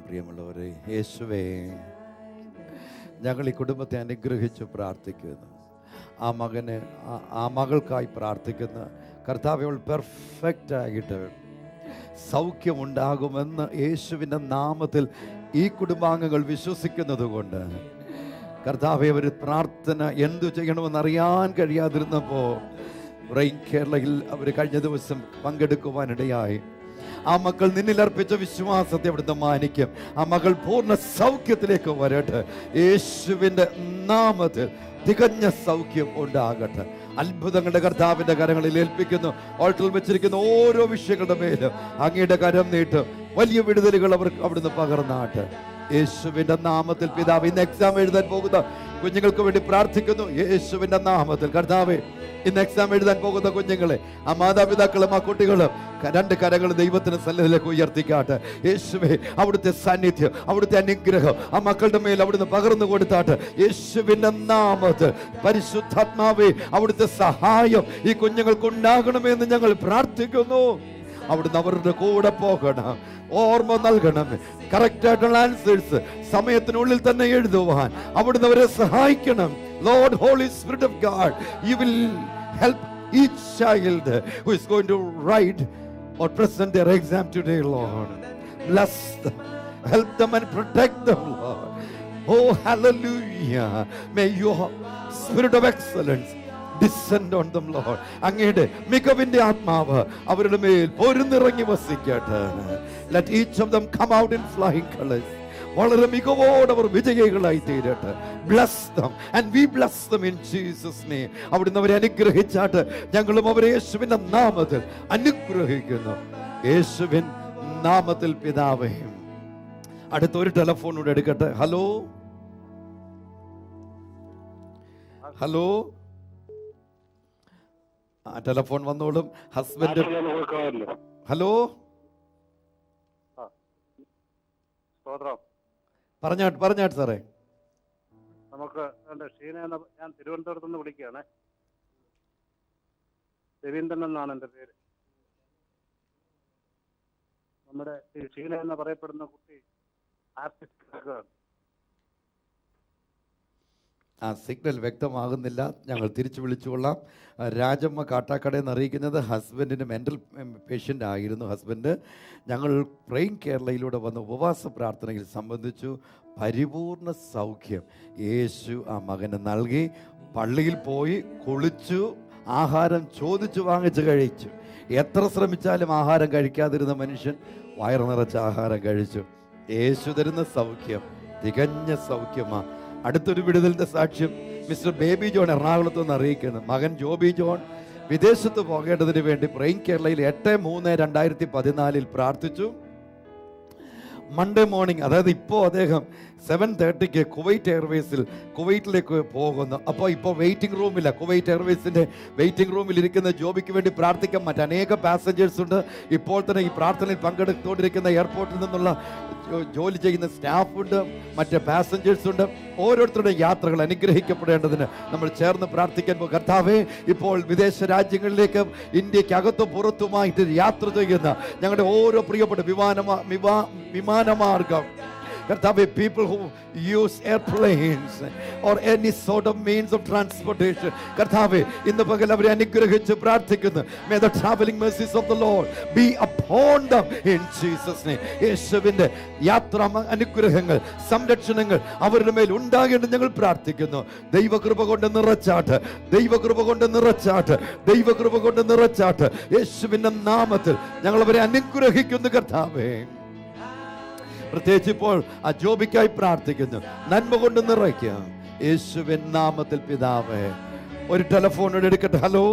പ്രിയമുള്ളവരെ, യേശുവേ, ഞങ്ങൾ ഈ കുടുംബത്തെ അനുഗ്രഹിച്ച് പ്രാർത്ഥിക്കുന്നു. ആ മകൾക്കായി പ്രാർത്ഥിക്കുന്ന കർത്താവേ, അവൾ പെർഫെക്റ്റ് ആയിട്ട് സൗഖ്യമുണ്ടാകുമെന്ന് യേശുവിൻ്റെ നാമത്തിൽ ഈ കുടുംബാംഗങ്ങൾ വിശ്വസിക്കുന്നത് കൊണ്ട് കർത്താവേ, ഒരു പ്രാർത്ഥന എന്തു ചെയ്യണമെന്നറിയാൻ കഴിയാതിരുന്നപ്പോൾ ബ്രെയിൻ കേരളയിൽ അവർ കഴിഞ്ഞ ദിവസം പങ്കെടുക്കുവാനിടയായി. ആ മക്കൾ നിന്നിൽ അർപ്പിച്ച വിശ്വാസത്തെ അവിടുന്ന് മാനിക്കും. ആ മകൾ പൂർണ്ണ സൗഖ്യത്തിലേക്ക് വരട്ടെ. യേശുവിൻ്റെ നാമത്തിൽ തികഞ്ഞ സൗഖ്യം ഉണ്ടാകട്ടെ. അത്ഭുതങ്ങളുടെ കർത്താവിൻ്റെ കരങ്ങളിൽ ഏൽപ്പിക്കുന്നു. ഓൾട്ടറിൽ വെച്ചിരിക്കുന്ന ഓരോ വിഷയങ്ങളുടെ മേലും അങ്ങയുടെ കരം നീട്ട്. വലിയ വിടുതലുകൾ അവർക്ക് അവിടുന്ന് പകർന്നാട്ട്. യേശുവിൻ്റെ നാമത്തിൽ പിതാവ്, ഇന്ന് എക്സാം എഴുതാൻ പോകുന്ന കുഞ്ഞുങ്ങൾക്ക് വേണ്ടി പ്രാർത്ഥിക്കുന്നു. യേശുവിൻ്റെ നാമത്തിൽ കർത്താവേ, ഇന്ന് എക്സാം എഴുതാൻ പോകുന്ന കുഞ്ഞുങ്ങളെ, ആ മാതാപിതാക്കളും ആ കുട്ടികളും രണ്ട് കരങ്ങൾ ദൈവത്തിന് സന്നിധിയിലേക്ക് ഉയർത്തിക്കാട്ടെ. യേശുവേ, അവിടുത്തെ സാന്നിധ്യം, അവിടുത്തെ അനുഗ്രഹം ആ മക്കളുടെ മേൽ അവിടുന്ന് പകർന്നു കൊടുത്താട്ട്. യേശുവിൻ്റെ നാമത്തിൽ പരിശുദ്ധാത്മാവേ, അവിടുത്തെ സഹായം ഈ കുഞ്ഞുങ്ങൾക്ക് ഉണ്ടാകണമെന്ന് ഞങ്ങൾ പ്രാർത്ഥിക്കുന്നു. അവിടുന്ന് അവരുടെ കൂടെ പോകണം, ഓർമ്മ നൽകണം, കറക്റ്റായിട്ടുള്ള ആൻസേഴ്സ് സമയത്തിനുള്ളിൽ തന്നെ എഴുതുവാൻ അവിടുന്ന് അവരെ സഹായിക്കണം. Lord, Holy Spirit of God, you will help each child who is going to write or present their exam today, Lord. Bless them, help them and protect them, Lord. Oh, hallelujah. May your spirit of excellence descend on them, Lord. അങ്ങയുടെ മികവിന്റെ ആത്മാവ് അവരുടെ മേൽ പൊരുന്നിറങ്ങി വസിക്കട്ടെ. Let each of them come out in flying colors. വളരെ മികവോടെ അവർ വിജയികളായി തീരട്ടെ. Bless them and we bless them in Jesus' name. അവിടുന്ന് അവരെ അനുഗ്രഹിച്ചാട്ട് ഞങ്ങളും അവരെ യേശുവിന്റെ നാമത്തിൽ അനുഗ്രഹിക്കുന്നു. യേശുവിൻ നാമത്തിൽ പിതാവേ. അടുത്തൊരു ടെലഫോണൂടെ എടുക്കട്ടെ. ഹലോ, ആ ടെലഫോൺ വന്നോളും. ഹസ്ബൻഡ്. ഹലോ, പറഞ്ഞാട്ട് സാറേ. നമുക്ക് ഷീന, ഞാൻ തിരുവനന്തപുരത്ത് നിന്ന് വിളിക്കുകയാണ്. രവീന്ദ്രൻ എന്നാണ് എൻ്റെ പേര്. നമ്മുടെ ഷീന എന്ന് പറയപ്പെടുന്ന കുട്ടി ആർട്ടിസ്റ്റ്. ആ സിഗ്നൽ വ്യക്തമാകുന്നില്ല, ഞങ്ങൾ തിരിച്ചു വിളിച്ചുകൊള്ളാം. രാജമ്മ കാട്ടാക്കടയിൽ നിന്ന് അറിയിക്കുന്നത് ഹസ്ബൻഡിന് മെൻ്റൽ പേഷ്യൻ്റ് ആയിരുന്നു. ഹസ്ബൻഡ് ഞങ്ങൾ ബ്രെയിൻ കേരളയിലൂടെ വന്ന ഉപവാസ പ്രാർത്ഥനയിൽ സംബന്ധിച്ചു. പരിപൂർണ സൗഖ്യം യേശു ആ മകന് നൽകി. പള്ളിയിൽ പോയി കുളിച്ചു, ആഹാരം ചോദിച്ചു വാങ്ങിച്ച് കഴിച്ചു. എത്ര ശ്രമിച്ചാലും ആഹാരം കഴിക്കാതിരുന്ന മനുഷ്യൻ വയറ് നിറച്ച് ആഹാരം കഴിച്ചു. യേശു തരുന്ന സൗഖ്യം തികഞ്ഞ സൗഖ്യമാണ്. അടുത്തൊരു വിടുതലിന്റെ സാക്ഷ്യം മിസ്റ്റർ ബേബി ജോൺ എറണാകുളത്ത് നിന്ന് അറിയിക്കുന്നു. മകൻ ജോബി ജോൺ വിദേശത്ത് പോകേണ്ടതിന് വേണ്ടി ബ്രെയിൻ കേരളയിൽ 8/3/2014 പ്രാർത്ഥിച്ചു. മൺഡേ മോർണിംഗ്, അതായത് ഇപ്പോൾ അദ്ദേഹം 7:30 കുവൈറ്റ് എയർവേസിൽ കുവൈറ്റിലേക്ക് പോകുന്നു. അപ്പോൾ ഇപ്പോൾ വെയിറ്റിംഗ് റൂമില്ല. കുവൈറ്റ് എയർവേസിൻ്റെ വെയിറ്റിംഗ് റൂമിൽ ഇരിക്കുന്ന ജോബിക്ക് വേണ്ടി പ്രാർത്ഥിക്കാൻ മറ്റനേക പാസഞ്ചേഴ്സ് ഉണ്ട്. ഇപ്പോൾ തന്നെ ഈ പ്രാർത്ഥനയിൽ പങ്കെടുത്തുകൊണ്ടിരിക്കുന്ന എയർപോർട്ടിൽ നിന്നുള്ള ജോലി ചെയ്യുന്ന സ്റ്റാഫുണ്ട്, മറ്റ് പാസഞ്ചേഴ്സ് ഉണ്ട്. ഓരോരുത്തരുടെ യാത്രകൾ അനുഗ്രഹിക്കപ്പെടേണ്ടതിന് നമ്മൾ ചേർന്ന് പ്രാർത്ഥിക്കാൻ പോകും. കർത്താവേ, ഇപ്പോൾ വിദേശ രാജ്യങ്ങളിലേക്ക് ഇന്ത്യക്കകത്തും പുറത്തുമായിട്ട് യാത്ര ചെയ്യുന്ന ഞങ്ങളുടെ ഓരോ പ്രിയപ്പെട്ട വിമാനമാർഗം കർത്താവേ, people who use airplanes or any sort of means of transportation, കർത്താവേ, ഇന്ന് പകൽ അവരെ അനുഗ്രഹിച്ച് പ്രാർത്ഥിക്കുന്നു. May the traveling mercies of the Lord be upon them in Jesus' name. യേശുവിന്റെ യാത്രാ അനുഗ്രഹങ്ങൾ, സംരക്ഷണങ്ങൾ അവരുടെ മേൽ ഉണ്ടാകേണ്ടത് ഞങ്ങൾ പ്രാർത്ഥിക്കുന്നു. ദൈവകൃപ കൊണ്ട് നിറച്ചാട്ട്, ദൈവകൃപ കൊണ്ട് നിറച്ചാട്ട്, ദൈവകൃപ കൊണ്ട് നിറച്ചാട്ട്. യേശുവിന്റെ നാമത്തിൽ ഞങ്ങൾ അവരെ അനുഗ്രഹിക്കുന്നു കർത്താവേ. പ്രത്യേകിച്ച് ഇപ്പോൾ ആ ജോബിക്കായി പ്രാർത്ഥിക്കുന്നു. നന്മ കൊണ്ട് നിറയ്ക്കുക യേശുവിൻ നാമത്തിൽ പിതാവേ. ഒരു ടെലഫോൺ എടുക്കട്ടെ. ഹലോ,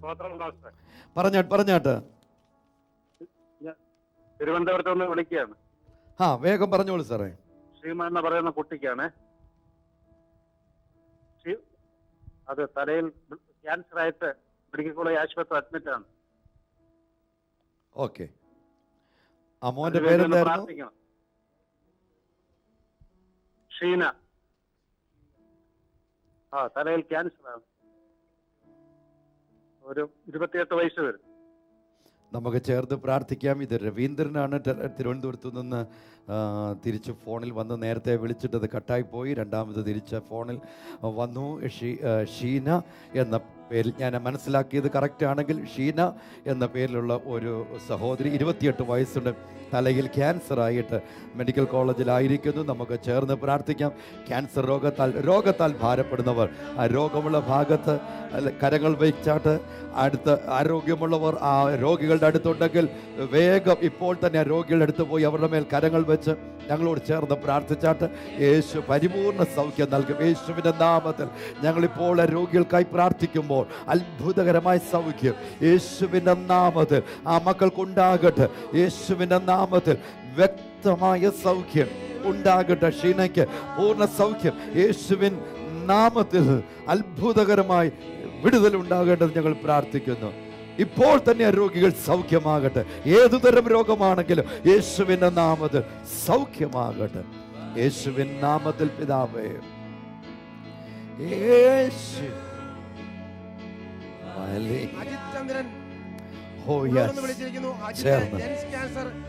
സ്തോത്രം പാസ്റ്റർ. പറഞ്ഞാട്ട് ഞാൻ തിരുവനന്തപുരത്ത് നിന്ന് വിളിക്കുകയാണ്. വേഗം പറഞ്ഞോളൂ സാറേ. ഷീമ എന്ന് പറയുന്ന കുട്ടിക്കാണ് അത് തലയിൽ ക്യാൻസർ ആയിട്ട് മെഡിക്കൽ കോളേജ് ആശുപത്രി അഡ്മിറ്റ് ആണ്. ഓക്കെ. മോന്റെ പേരെന്തായിരുന്നു? പ്രാർത്ഥിക്കണം. ഷീന. തലയിൽ ക്യാൻസർ ആണ്. ഒരു 28 വയസ്സ് വരും. നമുക്ക് ചേർത്ത് പ്രാർത്ഥിക്കാം. ഇത് രവീന്ദ്രനാണ് തിരുവനന്തപുരത്തു നിന്ന് തിരിച്ച് ഫോണിൽ വന്ന് നേരത്തെ വിളിച്ചിട്ടത് കട്ടായി പോയി. രണ്ടാമത് തിരിച്ച് ഫോണിൽ വന്നു. ഷീന എന്ന പേരിൽ ഞാൻ മനസ്സിലാക്കിയത് കറക്റ്റ് ആണെങ്കിൽ ഷീന എന്ന പേരിലുള്ള ഒരു സഹോദരി 28 വയസ്സുണ്ട്. തലയിൽ ക്യാൻസർ ആയിട്ട് മെഡിക്കൽ കോളേജിലായിരിക്കുന്നു. നമുക്ക് ചേർന്ന് പ്രാർത്ഥിക്കാം. ക്യാൻസർ രോഗത്താൽ ഭാരപ്പെടുന്നവർ ആ രോഗമുള്ള ഭാഗത്ത് കരങ്ങൾ വച്ചാട്ട് അടുത്ത് ആരോഗ്യമുള്ളവർ ആ രോഗികളുടെ അടുത്തുണ്ടെങ്കിൽ വേഗം ഇപ്പോൾ തന്നെ ആ രോഗികളുടെ അടുത്ത് പോയി അവരുടെ മേൽ കരങ്ങൾ വെച്ച് ഞങ്ങളോട് ചേർന്ന് പ്രാർത്ഥിച്ചാട്ട് യേശു പരിപൂർണ്ണ സൗഖ്യം നൽകും. യേശുവിൻ്റെ നാമത്തിൽ ഞങ്ങളിപ്പോൾ രോഗികൾക്കായി പ്രാർത്ഥിക്കുമ്പോൾ അത്ഭുതകരമായ സൗഖ്യം യേശുവിൻ്റെ നാമത്തിൽ ആ മക്കൾക്കുണ്ടാകട്ടെ. യേശുവിൻ്റെ നാമത്തിൽ വ്യക്തമായ സൗഖ്യം ഉണ്ടാകട്ടെ. ഷീനയ്ക്ക് പൂർണ്ണ സൗഖ്യം യേശുവിൻ നാമത്തിൽ അത്ഭുതകരമായി വിടുതലുണ്ടാകേണ്ടത് ഞങ്ങൾ പ്രാർത്ഥിക്കുന്നു. ഇപ്പോൾ തന്നെ രോഗികൾ സൗഖ്യമാകട്ടെ. ഏതുതരം രോഗമാണെങ്കിലും യേശുവിന്റെ നാമത്തിൽ സൗഖ്യമാകട്ടെ. യേശുവിൻ നാമത്തിൽ പിതാവേ. യേശു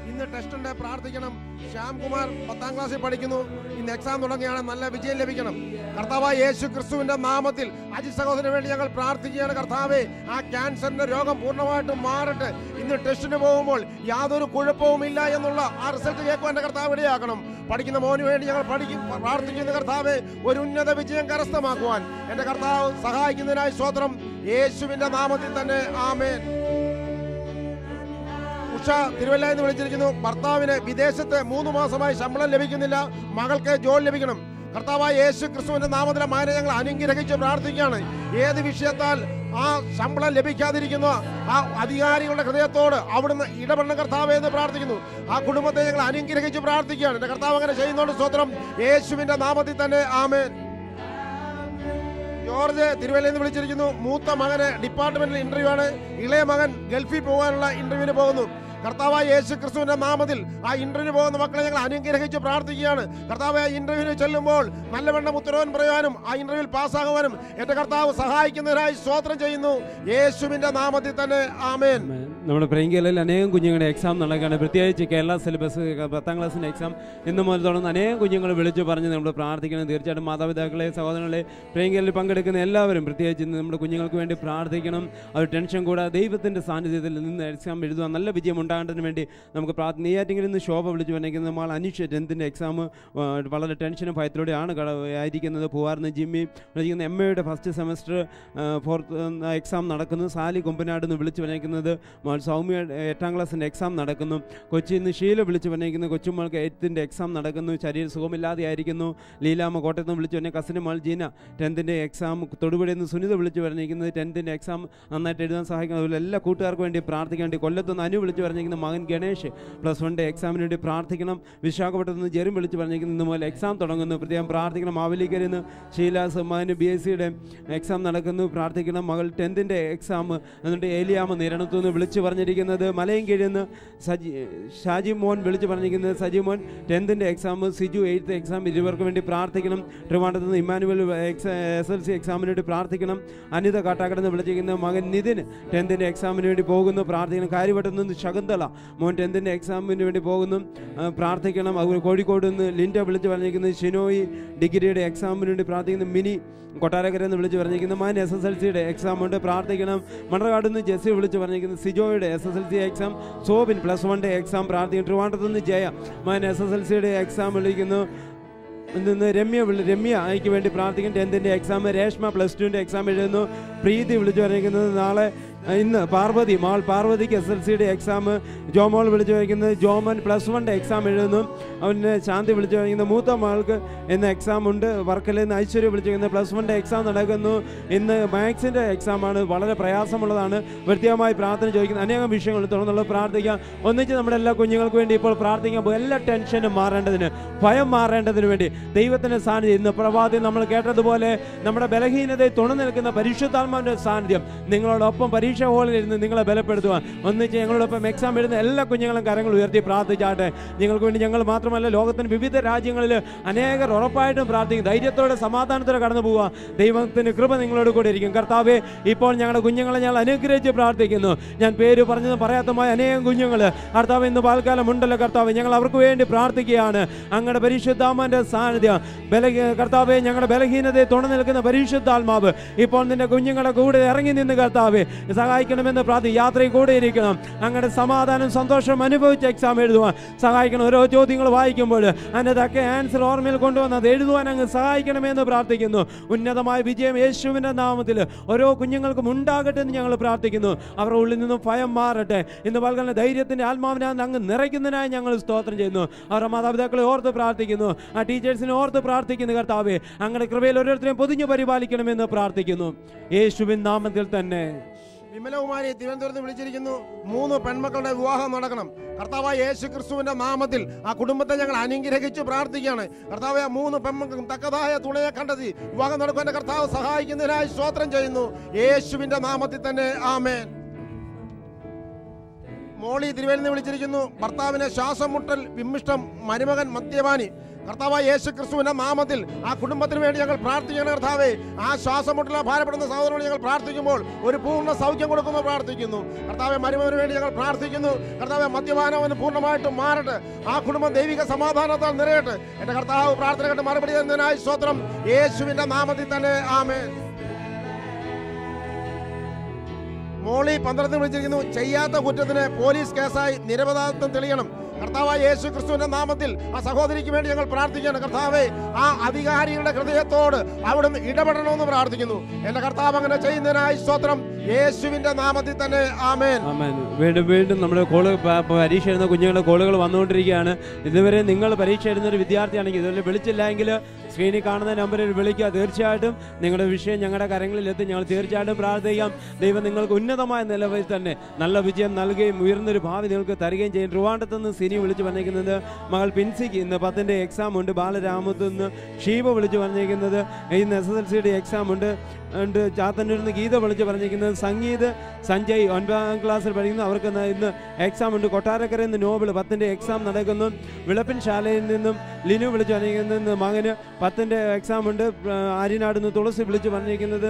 ഇന്ന് ടെസ്റ്റ് ഉണ്ട്, പ്രാർത്ഥിക്കണം. ശ്യാംകുമാർ 10ാം ക്ലാസ്സിൽ പഠിക്കുന്നു. ഇന്ന് എക്സാം തുടങ്ങിയാണ്. നല്ല വിജയം ലഭിക്കണം. കർത്താവായ യേശു ക്രിസ്തുവിന്റെ നാമത്തിൽ അജിത് സഹോദരന് വേണ്ടി ഞങ്ങൾ പ്രാർത്ഥിക്കുകയാണ്. കർത്താവേ, ആ ക്യാൻസറിന്റെ രോഗം പൂർണ്ണമായിട്ടും മാറട്ടെ. ഇന്ന് ടെസ്റ്റിന് പോകുമ്പോൾ യാതൊരു കുഴപ്പവുമില്ല എന്നുള്ള ആ റിസൾട്ട് കേൾക്കുവാൻ എന്റെ കർത്താവ് ഇടയാക്കണം. പഠിക്കുന്ന മോന് വേണ്ടി ഞങ്ങൾ പ്രാർത്ഥിക്കുന്ന കർത്താവേ, ഒരു ഉന്നത വിജയം കരസ്ഥമാക്കുവാൻ എന്റെ കർത്താവ് സഹായിക്കുന്നതിനായി സ്തോത്രം. യേശുവിന്റെ നാമത്തിൽ തന്നെ ആമേൻ. ഉഷ തിരുവല്ല എന്ന് വിളിച്ചിരിക്കുന്നു. ഭർത്താവിന് വിദേശത്ത് 3 മാസമായി ശമ്പളം ലഭിക്കുന്നില്ല. മകൾക്ക് ജോലി ലഭിക്കണം. കർത്താവായ യേശു ക്രിസ്തുവിന്റെ നാമത്തിലെ മകനെ ഞങ്ങൾ അനുഗ്രഹിച്ച് പ്രാർത്ഥിക്കുകയാണ്. ഏത് വിഷയത്താൽ ആ ശമ്പളം ലഭിക്കാതിരിക്കുന്ന ആ അധികാരികളുടെ ഹൃദയത്തോട് അവിടുന്ന് ഇടപെടണം കർത്താവേ എന്ന് പ്രാർത്ഥിക്കുന്നു. ആ കുടുംബത്തെ ഞങ്ങൾ അനുഗ്രഹിച്ച് പ്രാർത്ഥിക്കുകയാണ്. എന്റെ കർത്താവ് അങ്ങനെ ചെയ്യുന്നതുകൊണ്ട് സ്തോത്രം. യേശുവിന്റെ നാമത്തിൽ തന്നെ ആമേൻ. ജോർജ് തിരുവല്ല എന്ന് വിളിച്ചിരിക്കുന്നു. മൂത്ത മകന് ഡിപ്പാർട്ട്മെന്റിൽ ഇന്റർവ്യൂ ആണ്. ഇളയ മകൻ ഗൾഫിൽ പോകാനുള്ള ഇന്റർവ്യൂവിന് പോകുന്നു. കർത്താവായ യേശു ക്രിസ്തുവിന്റെ നാമത്തിൽ ആ ഇന്റർവ്യൂ പോകുന്ന മക്കളെ ഞങ്ങൾ അനുഗ്രഹിച്ച് പ്രാർത്ഥിക്കുകയാണ്. കർത്താവ് ആ ഇന്റർവ്യൂവിന് ചെല്ലുമ്പോൾ നല്ലവണ്ണം ഉത്തരവൻ പറയാനും ആ ഇന്റർവ്യൂവിൽ പാസ്സാകുവാനും എന്റെ കർത്താവ് സഹായിക്കുന്നതിനായി സ്തോത്രം ചെയ്യുന്നു. യേശുവിന്റെ നാമത്തിൽ തന്നെ ആമേൻ. നമ്മുടെ പ്രിയങ്കയിൽ അനേകം കുഞ്ഞുങ്ങളുടെ എക്സാം നടക്കുകയാണ്. പ്രത്യേകിച്ച് കേരള സിലബസ് 10ാം ക്ലാസ്സിൻ്റെ എക്സാം ഇന്ന് മുതൽ തുടർന്ന് അനേകം കുഞ്ഞുങ്ങൾ വിളിച്ചു പറഞ്ഞ് നമ്മൾ പ്രാർത്ഥിക്കണം. തീർച്ചയായിട്ടും മാതാപിതാക്കളെ, സഹോദരങ്ങളെ, പ്രിയങ്കയിൽ പങ്കെടുക്കുന്ന എല്ലാവരും പ്രത്യേകിച്ച് നമ്മുടെ കുഞ്ഞുങ്ങൾക്ക് വേണ്ടി പ്രാർത്ഥിക്കണം. അവർ ടെൻഷൻ കൂടാതെ ദൈവത്തിൻ്റെ സാന്നിധ്യത്തിൽ നിന്ന് എക്സാം എഴുതുവാൻ നല്ല വിജയം ഉണ്ടാകേണ്ടതിന് വേണ്ടി നമുക്ക് നെയ്യാറ്റിങ്കിൽ നിന്ന് ശോഭ വിളിച്ചു പറഞ്ഞിരിക്കുന്നത്. നമ്മൾ അനീഷ് 10th എക്സാം വളരെ ടെൻഷനും ഭയത്തിലൂടെയാണ് ആയിരിക്കുന്നത്. പൂവാർന്ന് ജിമ്മി വിളിച്ചിരിക്കുന്ന MA first semester 4th exam നടക്കുന്നു. സാലി കൊമ്പനാട് നിന്ന് വിളിച്ചു പറഞ്ഞിരിക്കുന്നത്. സൗമ്യ 8ാം ക്ലാസ്സിൻ്റെ എക്സാം നടക്കുന്നു. കൊച്ചിയിൽ നിന്ന് ഷീല വിളിച്ചു പറഞ്ഞിരിക്കുന്നു. കൊച്ചുമോൾക്ക് 8th എക്സാം നടക്കുന്നു. ശരീരം സുഖമില്ലാതെ ആയിരിക്കുന്നു. ലീലാമ്മ കോട്ടയത്ത് നിന്ന് വിളിച്ചു പറഞ്ഞ കസിന് മോൾ ജീന 10th എക്സാം. തൊടുപുഴയിൽ നിന്ന് സുനിത വിളിച്ചു പറഞ്ഞിരിക്കുന്നത് 10th എക്സാം നന്നായിട്ട് എഴുതാൻ സഹായിക്കുന്നത്. അതുപോലെ എല്ലാ കൂട്ടുകാർക്ക് വേണ്ടി പ്രാർത്ഥിക്കാൻ വേണ്ടി കൊല്ലത്തുനിന്ന് അനു വിളിച്ചു പറഞ്ഞിരിക്കുന്ന മകൻ ഗണേഷ് +1 എക്സാമിന് വേണ്ടി പ്രാർത്ഥിക്കണം. വിശാഖപട്ടണത്ത് നിന്ന് ജെറിൻ വിളിച്ചു പറഞ്ഞിരിക്കുന്നത് ഇന്ന് മുതൽ എക്സാം തുടങ്ങുന്നു. പ്രത്യേകം പ്രാർത്ഥിക്കണം. മാവേലിക്കരയിൽ നിന്ന് ഷീല സമ്മാന് BScയുടെ എക്സാം നടക്കുന്നു. പ്രാർത്ഥിക്കണം. മകൾ 10th എക്സാം എന്നിട്ട് ഏലിയാമ്മ നിരണത്തു നിന്ന് വിളിച്ചു പറഞ്ഞിരിക്കുന്നത്. മലയും കീഴിൽ ഷാജി മോൻ വിളിച്ചു പറഞ്ഞിരിക്കുന്നത്. സജി മോൻ 10th exam. Siju 8th exam. ഇരുവർക്ക് വേണ്ടി പ്രാർത്ഥിക്കണം. ട്രിവാൻഡ്രത്ത് നിന്ന് ഇമ്മാനുവൽ SLC എക്സാമിന് വേണ്ടി പ്രാർത്ഥിക്കണം. അനിത കാട്ടാക്കടന്ന് വിളിച്ചിരിക്കുന്ന മകൻ നിതിൻ 10th എക്സാമിന് വേണ്ടി പോകുന്നു. പ്രാർത്ഥിക്കണം. കാര്യവട്ടത്ത് നിന്ന് ശകുന്തള മോൻ 10th എക്സാമിന് വേണ്ടി പോകുന്നു. പ്രാർത്ഥിക്കണം. അതുപോലെ കോഴിക്കോട് നിന്ന് ലിൻഡ വിളിച്ചു പറഞ്ഞിരിക്കുന്നത്. ഷിനോയി ഡിഗ്രിയുടെ എക്സാമിന് വേണ്ടി പ്രാർത്ഥിക്കുന്നു. മിനി കൊട്ടാരക്കര എന്ന് വിളിച്ച് പറഞ്ഞിരിക്കുന്ന മകൻ SSLCയുടെ എക്സാം ഉണ്ട്. പ്രാർത്ഥിക്കണം. മണ്ണർകാട് നിന്ന് ജെസ്സി വിളിച്ച് പറഞ്ഞിരിക്കുന്നത്. സിജോയുടെ SSLC എക്സാം. സോബിൻ +1 എക്സാം പ്രാർത്ഥിക്കുന്നു. ട്രിവാൻഡ്രത്ത് നിന്ന് ജയ മകൻ SSLCയുടെ എക്സാം വിളിക്കുന്നു. നിന്ന് രമ്യ അയക്ക് വേണ്ടി പ്രാർത്ഥിക്കും. 10th exam. രേഷ്മ +2 എക്സാം എഴുതുന്നു. പ്രീതി വിളിച്ചു പറഞ്ഞിരിക്കുന്നത് നാളെ ഇന്ന് മകൾ പാർവതിക്ക് SLCയുടെ എക്സാം, ജോമോൾ വിളിച്ചു ചോദിക്കുന്നത് ജോമൻ +1 എക്സാം എഴുതുന്നു. അവന് ശാന്തി വിളിച്ചു ചോദിക്കുന്നത് മൂത്ത മകൾക്ക് ഇന്ന് എക്സാം ഉണ്ട്. വർക്കലിൽ നിന്ന് ഐശ്വര്യ വിളിച്ചു ചോദിക്കുന്നത് +1 എക്സാം നടക്കുന്നു. ഇന്ന് മാത്സിൻ്റെ എക്സാമാണ്, വളരെ പ്രയാസമുള്ളതാണ്. പ്രത്യേകമായി പ്രാർത്ഥന ചോദിക്കുന്ന അനേകം വിഷയങ്ങൾ തുടർന്നുള്ള പ്രാർത്ഥിക്കാം. ഒന്നിച്ച് നമ്മുടെ എല്ലാ കുഞ്ഞുങ്ങൾക്ക് വേണ്ടി ഇപ്പോൾ പ്രാർത്ഥിക്കാൻ പോകും. എല്ലാ ടെൻഷനും മാറേണ്ടതിന്, ഭയം മാറേണ്ടതിന് വേണ്ടി ദൈവത്തിൻ്റെ സാന്നിധ്യം ഇന്ന് പ്രഭാതത്തിൽ നമ്മൾ കേട്ടതുപോലെ നമ്മുടെ ബലഹീനതയെ തുണ നിൽക്കുന്ന പരിശുദ്ധാത്മാവിൻ്റെ സാന്നിധ്യം നിങ്ങളോടൊപ്പം പരീക്ഷ ഹാളിൽ ഇരുന്ന് നിങ്ങളെ ബലപ്പെടുത്തുവാൻ ഒന്നിച്ച് ഞങ്ങളോടൊപ്പം എക്സാം എഴുതുന്ന എല്ലാ കുഞ്ഞുങ്ങളും കരങ്ങൾ ഉയർത്തി പ്രാർത്ഥിച്ചാട്ടെ. നിങ്ങൾക്ക് വേണ്ടി ഞങ്ങൾ മാത്രമല്ല, ലോകത്തിന് വിവിധ രാജ്യങ്ങളിൽ അനേകർ ഉറപ്പായിട്ടും പ്രാർത്ഥിക്കും. ധൈര്യത്തോടെ സമാധാനത്തോടെ കടന്നു പോവുക. ദൈവത്തിന് കൃപ നിങ്ങളോട് കൂടെ ഇരിക്കും. കർത്താവേ, ഇപ്പോൾ ഞങ്ങളുടെ കുഞ്ഞുങ്ങളെ ഞങ്ങൾ അനുഗ്രഹിച്ച് പ്രാർത്ഥിക്കുന്നു. ഞാൻ പേര് പറഞ്ഞതും പറയാത്തമായ അനേകം കുഞ്ഞുങ്ങൾ കർത്താവ് ഇന്ന് പാൽക്കാലം ഉണ്ടല്ലോ കർത്താവ്, ഞങ്ങൾ അവർക്ക് വേണ്ടി പ്രാർത്ഥിക്കുകയാണ്. അങ്ങയുടെ പരിശുദ്ധാത്മാവിൻ്റെ സാന്നിധ്യം കർത്താവെ, ഞങ്ങളുടെ ബലഹീനതയെ തുണ നിൽക്കുന്ന പരിശുദ്ധാത്മാവ് ഇപ്പോൾ നിന്റെ കുഞ്ഞുങ്ങളുടെ കൂടെ ഇറങ്ങി നിന്ന് കർത്താവെ സഹായിക്കണമെന്ന് പ്രാർത്ഥിക്കും. യാത്രയിൽ കൂടെ ഇരിക്കണം. അങ്ങയുടെ സമാധാനം സന്തോഷം അനുഭവിച്ച് എക്സാം എഴുതുവാൻ സഹായിക്കണം. ഓരോ ചോദ്യങ്ങൾ വായിക്കുമ്പോൾ അതിൻ്റെ തക്ക ആൻസർ ഓർമ്മയിൽ കൊണ്ടുവന്ന് അത് എഴുതുവാൻ അങ്ങ് സഹായിക്കണമെന്ന് പ്രാർത്ഥിക്കുന്നു. ഉന്നതമായ വിജയം യേശുവിൻ്റെ നാമത്തിൽ ഓരോ കുഞ്ഞുങ്ങൾക്കും ഉണ്ടാകട്ടെ എന്ന് ഞങ്ങൾ പ്രാർത്ഥിക്കുന്നു. അവരുടെ ഉള്ളിൽ നിന്നും ഭയം മാറട്ടെ. ഇന്ന് പകൽ ധൈര്യത്തിൻ്റെ ആത്മാവിനാണ് അങ്ങ് നിറയ്ക്കുന്നതിനായി ഞങ്ങൾ സ്തോത്രം ചെയ്യുന്നു. അവരുടെ മാതാപിതാക്കളെ ഓർത്ത് പ്രാർത്ഥിക്കുന്നു. ആ ടീച്ചേഴ്സിനെ ഓർത്ത് പ്രാർത്ഥിക്കുന്നു. കർത്താവേ, അങ്ങയുടെ കൃപയിൽ ഓരോരുത്തരെയും പൊതിഞ്ഞു പരിപാലിക്കണമെന്ന് പ്രാർത്ഥിക്കുന്നു. യേശുവിൻ നാമത്തിൽ തന്നെ. വിമലകുമാരി തിരുവനന്തപുരത്ത് വിളിച്ചിരിക്കുന്നു. 3 പെൺമക്കളുടെ വിവാഹം നടക്കണം. കർത്താവായ യേശു ക്രിസ്തുവിന്റെ നാമത്തിൽ ആ കുടുംബത്തെ ഞങ്ങൾ അനുഗ്രഹിച്ചു പ്രാർത്ഥിക്കുകയാണ്. കർത്താവായ 3 പെൺമക്കൾക്കും തക്കതായ തുണയെ കണ്ടെത്തി വിവാഹം നടക്കുവാൻ കർത്താവ് സഹായിക്കുന്നതിനായി സ്തോത്രം ചെയ്യുന്നു. യേശുവിന്റെ നാമത്തിൽ തന്നെ ആമേൻ. മോളി തിരുവനന്തപുരത്ത് വിളിച്ചിരിക്കുന്നു. ഭർത്താവിനെ ശ്വാസം മുട്ടൽ, വിമ്മിഷ്ടം, മരുമകൻ മദ്യപാനി. കർത്താവായ യേശു ക്രിസ്തുവിന്റെ നാമത്തിൽ ആ കുടുംബത്തിന് വേണ്ടി ഞങ്ങൾ പ്രാർത്ഥിക്കണം. കർത്താവേ, ആ ശ്വാസം മുട്ടൽ ഭാരപ്പെടുന്ന സഹോദരനോട് ഞങ്ങൾ പ്രാർത്ഥിക്കുമ്പോൾ ഒരു പൂർണ്ണ സൗഖ്യം കൊടുക്കുന്നു പ്രാർത്ഥിക്കുന്നു. കർത്താവെ, മരുമകന് വേണ്ടി ഞങ്ങൾ പ്രാർത്ഥിക്കുന്നു. കർത്താവെ, മദ്യപാനം അവന് പൂർണ്ണമായിട്ടും മാറട്ടെ. ആ കുടുംബം ദൈവിക സമാധാനത്താൽ നിറയട്ടെ. എന്റെ കർത്താവ് പ്രാർത്ഥന കേട്ട് മറുപടി തന്നതിനായി സ്തോത്രം. യേശുവിന്റെ നാമത്തിൽ തന്നെ ആമേൻ. മോളി 12 വിളിച്ചിരിക്കുന്നു. ചെയ്യാത്ത കുറ്റത്തിന് പോലീസ് കേസായി നിരപരാധിത്വം തെളിയണം. കർത്താവായ യേശു ക്രിസ്തുവിന്റെ നാമത്തിൽ ആ സഹോദരിക്ക് വേണ്ടി ഞങ്ങൾ പ്രാർത്ഥിക്കുകയാണ്. കർത്താവേ, ആ അധികാരികളുടെ ഹൃദയത്തോട് അവിടുന്ന് ഇടപെടണമെന്ന് പ്രാർത്ഥിക്കുന്നു. എന്റെ കർത്താവ് അങ്ങനെ ചെയ്യുന്നതിനായി സ്തോത്രം. യേശുവിന്റെ നാമത്തിൽ തന്നെ ആമേൻ. വീണ്ടും നമ്മുടെ പരീക്ഷ എഴുതുന്ന കുഞ്ഞുങ്ങളുടെ കോളുകൾ വന്നുകൊണ്ടിരിക്കുകയാണ്. ഇതുവരെ നിങ്ങൾ പരീക്ഷ എഴുതുന്ന ഒരു വിദ്യാർത്ഥിയാണെങ്കിൽ ഇതുവരെ വിളിച്ചില്ലെങ്കിൽ സ്ക്രീനിൽ കാണുന്ന നമ്പറിൽ വിളിക്കുക. തീർച്ചയായിട്ടും നിങ്ങളുടെ വിഷയം ഞങ്ങളുടെ കരങ്ങളിലെത്തി ഞങ്ങൾ തീർച്ചയായിട്ടും പ്രാർത്ഥിക്കാം. ദൈവം നിങ്ങൾക്ക് ഉന്നതമായ നിലവിൽ തന്നെ നല്ല വിജയം നൽകുകയും ഉയർന്നൊരു ഭാവി നിങ്ങൾക്ക് തരികയും ചെയ്യും. ട്രിവാൻഡ്രത്ത് നിന്ന് സിനി വിളിച്ച് പറഞ്ഞിരിക്കുന്നത് മകൾ പിൻസിക്ക് ഇന്ന് 10ന്റെ എക്സാം ഉണ്ട്. ബാലരാമത്ത് നിന്ന് ഷീബ വിളിച്ച് പറഞ്ഞിരിക്കുന്നത് ഇന്ന് SSLCയുടെ എക്സാം ഉണ്ട്. ചാത്തന്നൂരിൽ നിന്ന് ഗീത വിളിച്ച് പറഞ്ഞിരിക്കുന്നത് സംഗീത് സഞ്ജയ് 9ാം ക്ലാസ്സിൽ പഠിക്കുന്നു. അവർക്ക് ഇന്ന് എക്സാം ഉണ്ട്. കൊട്ടാരക്കരയിൽ നിന്ന് നോബിൾ 10ന്റെ എക്സാം നടക്കുന്നു. വിളപ്പിൻ ശാലയിൽ നിന്നും ലിനു വിളിച്ച് പറഞ്ഞിരിക്കുന്നത് മകന് 10ന്റെ എക്സാം ഉണ്ട്. ആര്യനാട് നിന്ന് തുളസി വിളിച്ച് പറഞ്ഞിരിക്കുന്നത്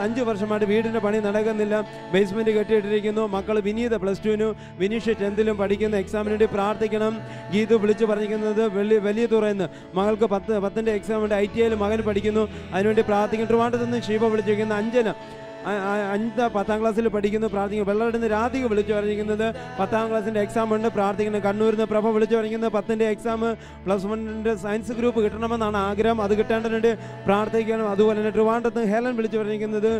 5 വർഷമായിട്ട് വീടിൻ്റെ പണി നടക്കുന്നില്ല, ബേസ്മെൻറ്റ് കെട്ടിയിട്ടിരിക്കുന്നു. മക്കൾ വിനീത +2-നും വിനീഷ് 10ലും പഠിക്കുന്ന എക്സാമിന് വേണ്ടി പ്രാർത്ഥിക്കണം. ഗീതു വിളിച്ച് പറഞ്ഞിരിക്കുന്നത് വലിയ തുറന്ന് മകൾക്ക് 10ന്റെ എക്സാം ഉണ്ട്. ITIയിൽ മകൻ പഠിക്കുന്നു, അതിനുവേണ്ടി പ്രാർത്ഥിക്കണം. ട്രിവാൻഡ്രത്ത് നിന്ന് ശിവ വിളിച്ചിരിക്കുന്ന അഞ്ജന 10ാം ക്ലാസ്സിൽ പഠിക്കുന്നു, പ്രാർത്ഥിക്കുന്നു. വെള്ളയുടെ നിന്ന് രാധിക വിളിച്ചു പറഞ്ഞിരിക്കുന്നത് 10ാം ക്ലാസ്സിൻ്റെ എക്സാം ഉണ്ട്, പ്രാർത്ഥിക്കുന്നു. കണ്ണൂരിൽ നിന്ന് പ്രഭ വിളിച്ചു പറഞ്ഞിരിക്കുന്നത് 10ന്റെ എക്സാം +1 സയൻസ് ഗ്രൂപ്പ് കിട്ടണമെന്നാണ് ആഗ്രഹം, അത് കിട്ടേണ്ടതുണ്ട്, പ്രാർത്ഥിക്കണം. അതുപോലെ തന്നെ ട്രിവാൻഡ്രത്ത് ഹെലൻ വിളിച്ചു പറഞ്ഞിരിക്കുന്നത്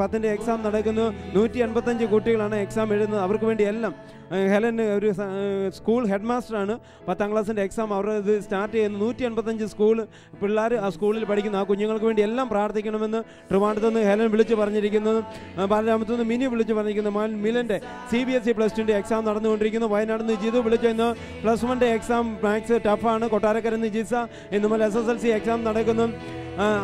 10ന്റെ എക്സാം നടക്കുന്നു. 185 കുട്ടികളാണ് എക്സാം എഴുതുന്നത്. അവർക്ക് വേണ്ടി എല്ലാം ഹെലൻ ഒരു സ്കൂൾ ഹെഡ് മാസ്റ്ററാണ്. 10ാം ക്ലാസ്സിൻ്റെ എക്സാം അവർ ഇത് സ്റ്റാർട്ട് ചെയ്യുന്നു. 185 സ്കൂൾ പിള്ളേർ ആ സ്കൂളിൽ പഠിക്കുന്ന ആ കുഞ്ഞുങ്ങൾക്ക് വേണ്ടി എല്ലാം പ്രാർത്ഥിക്കണമെന്ന് ട്രിവാൻഡ്രത്ത് നിന്ന് ഹെലൻ വിളിച്ച് പറഞ്ഞിരിക്കുന്നത്. ബാലരാമത്ത് നിന്ന് മിനി വിളിച്ച് പറഞ്ഞിരിക്കുന്നത് മിലൻ്റെ CBSE +2ൻ്റെ എക്സാം നടന്നുകൊണ്ടിരിക്കുന്നു. വയനാട് നിന്ന് ജിതു വിളിച്ചിരുന്നു. +1ൻ്റെ എക്സാം മാത്സ് ടഫാണ്. കൊട്ടാരക്കര നിന്ന് ജിസ ഇന്നുമല്ല SSLC എക്സാം നടക്കുന്നു.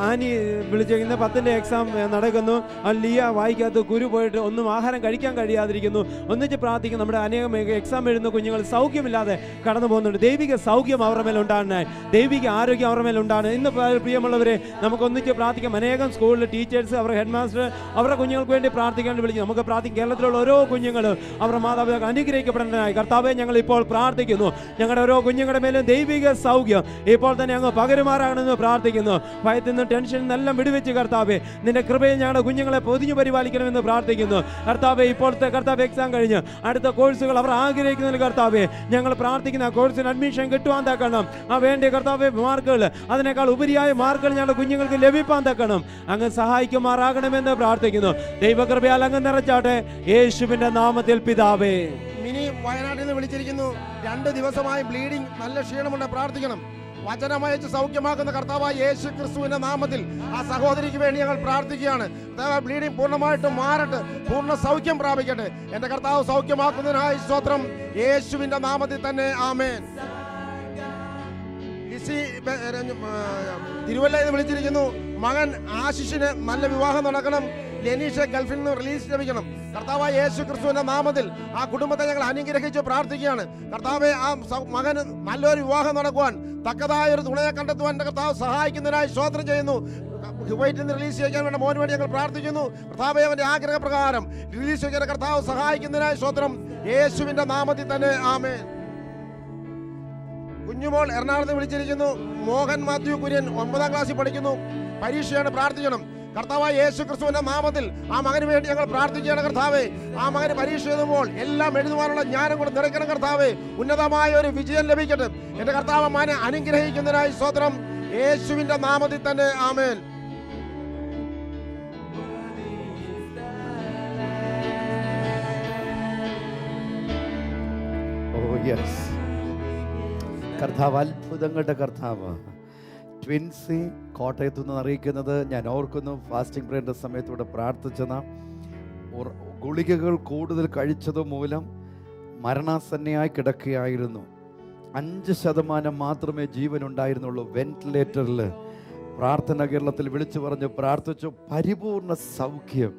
ആനി വിളിച്ചിരിക്കുന്നത് 10ന്റെ എക്സാം നടക്കുന്നു. ലിയ വായിക്കാത്ത കുരു പോയിട്ട് ഒന്നും ആഹാരം കഴിക്കാൻ കഴിയാതിരിക്കുന്നു. ഒന്നിച്ച് പ്രാർത്ഥിക്കും. നമ്മുടെ അനേകം എക്സാം എഴുതുന്ന കുഞ്ഞുങ്ങൾ സൗഖ്യമില്ലാതെ കടന്നു പോകുന്നുണ്ട്. ദൈവിക സൗഖ്യം അവരുടെ മേൽ ഉണ്ടാകുന്നതായി, ദൈവിക ആരോഗ്യം അവരുടെ മേൽ ഉണ്ടാകുന്നത്. ഇന്ന് പ്രിയമുള്ളവരെ, നമുക്ക് ഒന്നിച്ച് പ്രാർത്ഥിക്കാം. അനേകം സ്കൂളിൽ ടീച്ചേഴ്സ്, അവരുടെ ഹെഡ് മാസ്റ്റർ അവരുടെ കുഞ്ഞുങ്ങൾക്ക് വേണ്ടി പ്രാർത്ഥിക്കാൻ വിളിക്കും. നമുക്ക് പ്രാർത്ഥിക്കാം. കേരളത്തിലുള്ള ഓരോ കുഞ്ഞുങ്ങൾ അവരുടെ മാതാപിതാക്കൾ അനുഗ്രഹിക്കപ്പെടേണ്ടതായി കർത്താവെ ഞങ്ങൾ ഇപ്പോൾ പ്രാർത്ഥിക്കുന്നു. ഞങ്ങളുടെ ഓരോ കുഞ്ഞുങ്ങളുടെ മേലും ദൈവിക സൗഖ്യം ഇപ്പോൾ തന്നെ അങ്ങ് പകരുമാറാകണമെന്ന് പ്രാർത്ഥിക്കുന്നു. ഭാരത്തിൽ നിന്ന് ടെൻഷനിൽ നിന്നെല്ലാം വിടുവെച്ച് കർത്താവെ നിന്റെ കൃപയിൽ ഞങ്ങളുടെ കുഞ്ഞുങ്ങളെ പൊതിഞ്ഞു പരിപാലിക്കണമെന്ന് പ്രാർത്ഥിക്കുന്നു കർത്താവെ. ഇപ്പോഴത്തെ കർത്താവ് എക്സാം കഴിഞ്ഞ് അടുത്ത കോഴ്സുകൾ അവർ ആഗ്രഹിക്കുന്നതിൽ കർത്താവെ ഞങ്ങൾ പ്രാർത്ഥിക്കുന്ന കോഴ്സിന് അഡ്മിഷൻ കിട്ടുവാൻ തക്കണം. ആ വേണ്ട കർത്താവെ മാർക്കുകൾ അതിനേക്കാൾ ഉപരിയായ മാർക്കുകൾ ഞങ്ങളുടെ കുഞ്ഞുങ്ങൾക്ക് ലഭിപ്പാൻ തക്കണം. അങ്ങ് സഹായിക്കുമാറാകണമെന്ന് പ്രാർത്ഥിക്കുന്നു. ദൈവകൃപയാൽ അങ്ങ് നിറച്ചാട്ടെ യേശുവിന്റെ നാമത്തിൽ പിതാവേ. മിനി വയനാട്ടിൽ നിന്ന് വിളിച്ചിരിക്കുന്നു. 2 ദിവസമായി ബ്ലീഡിംഗ്, നല്ല ക്ഷീണമുണ്ട്, പ്രാർത്ഥിക്കണം. വചനമയച്ച് സൗഖ്യമാക്കുന്ന കർത്താവായ യേശു ക്രിസ്തുവിന്റെ നാമത്തിൽ ആ സഹോദരിക്ക് വേണ്ടി ഞങ്ങൾ പ്രാർത്ഥിക്കുകയാണ്. ബ്ലീഡിംഗ് പൂർണ്ണമായിട്ടും മാറട്ടെ, പൂർണ്ണ സൗഖ്യം പ്രാപിക്കട്ടെ. എന്റെ കർത്താവ് സൗഖ്യമാക്കുന്നതിനായി സ്തോത്രം, യേശുവിന്റെ നാമത്തിൽ തന്നെ ആമേൻ. തിരുവല്ലയിൽ നിന്ന് വിളിച്ചിരിക്കുന്നു. മകൻ ആശിഷിന് നല്ല വിവാഹം നടക്കണം. ലെനീഷ് ഗൾഫിൽ നിന്ന് റിലീസ് ലഭിക്കണം. കർത്താവായ യേശു ക്രിസ്തുവിന്റെ നാമത്തിൽ ആ കുടുംബത്തെ ഞങ്ങൾ അനുഗ്രഹിച്ച് പ്രാർത്ഥിക്കുകയാണ്. കർത്താവെ ആ മകന് നല്ലൊരു വിവാഹം നടക്കുവാൻ തക്കതായ ഒരു തുണയെ കണ്ടെത്തുവാൻ എന്റെ കർത്താവ് സഹായിക്കുന്നതിനായി സ്തോത്രം ചെയ്യുന്നു. കുവൈറ്റിൽ നിന്ന് റിലീസ് ചെയ്യാൻ വേണ്ട മോന് വേണ്ടി ഞങ്ങൾ പ്രാർത്ഥിക്കുന്നു. കർത്താവെ അവന്റെ ആഗ്രഹപ്രകാരം റിലീസ് ചെയ്യാൻ കർത്താവ് സഹായിക്കുന്നതിനായി സ്തോത്രം, യേശുവിന്റെ നാമത്തിൽ തന്നെ ആമേൻ. കുഞ്ഞുമോൾ എറണാകുളത്ത് വിളിച്ചിരിക്കുന്നു. മോഹൻ മാത്യു കുര്യൻ 9ാം ക്ലാസ്സിൽ പഠിക്കുന്നു. പരീക്ഷയാണ്, പ്രാർത്ഥിക്കണം. കർത്താവായ യേശു ക്രിസ്തുവിന്റെ നാമത്തിൽ ആ മകന് വേണ്ടി ഞങ്ങൾ പ്രാർത്ഥിക്കുകയാണ്. കർത്താവേ ആ മകന് പരീക്ഷ എഴുതുമ്പോൾ എല്ലാം എഴുതുവാനുള്ള ജ്ഞാനം കൊണ്ട് നിറയ്ക്കണം. കർത്താവേ ഉന്നതമായ ഒരു വിജയം ലഭിക്കട്ടെ. എന്റെ കർത്താവ് മകനെ അനുഗ്രഹിക്കുന്നതിനായി സ്തോത്രം, യേശുവിന്റെ നാമത്തിൽ തന്നെ ആമേൻ. കർത്താവ് അത്ഭുതങ്ങളുടെ കർത്താവ്. ട്വിൻസി കോട്ടയത്തു നിന്ന് അറിയിക്കുന്നത് ഞാൻ ഓർക്കുന്നു. ഫാസ്റ്റിംഗ് പ്രേയറിൻ്റെ സമയത്തൂടെ പ്രാർത്ഥിച്ചത് ഗുളികകൾ കൂടുതൽ കഴിച്ചത് മൂലം മരണാസന്നയായി കിടക്കുകയായിരുന്നു. 5% മാത്രമേ ജീവനുണ്ടായിരുന്നുള്ളൂ. വെന്റിലേറ്ററിൽ പ്രാർത്ഥന കേരളത്തിൽ വിളിച്ചു പറഞ്ഞു പ്രാർത്ഥിച്ചു. പരിപൂർണ സൗഖ്യം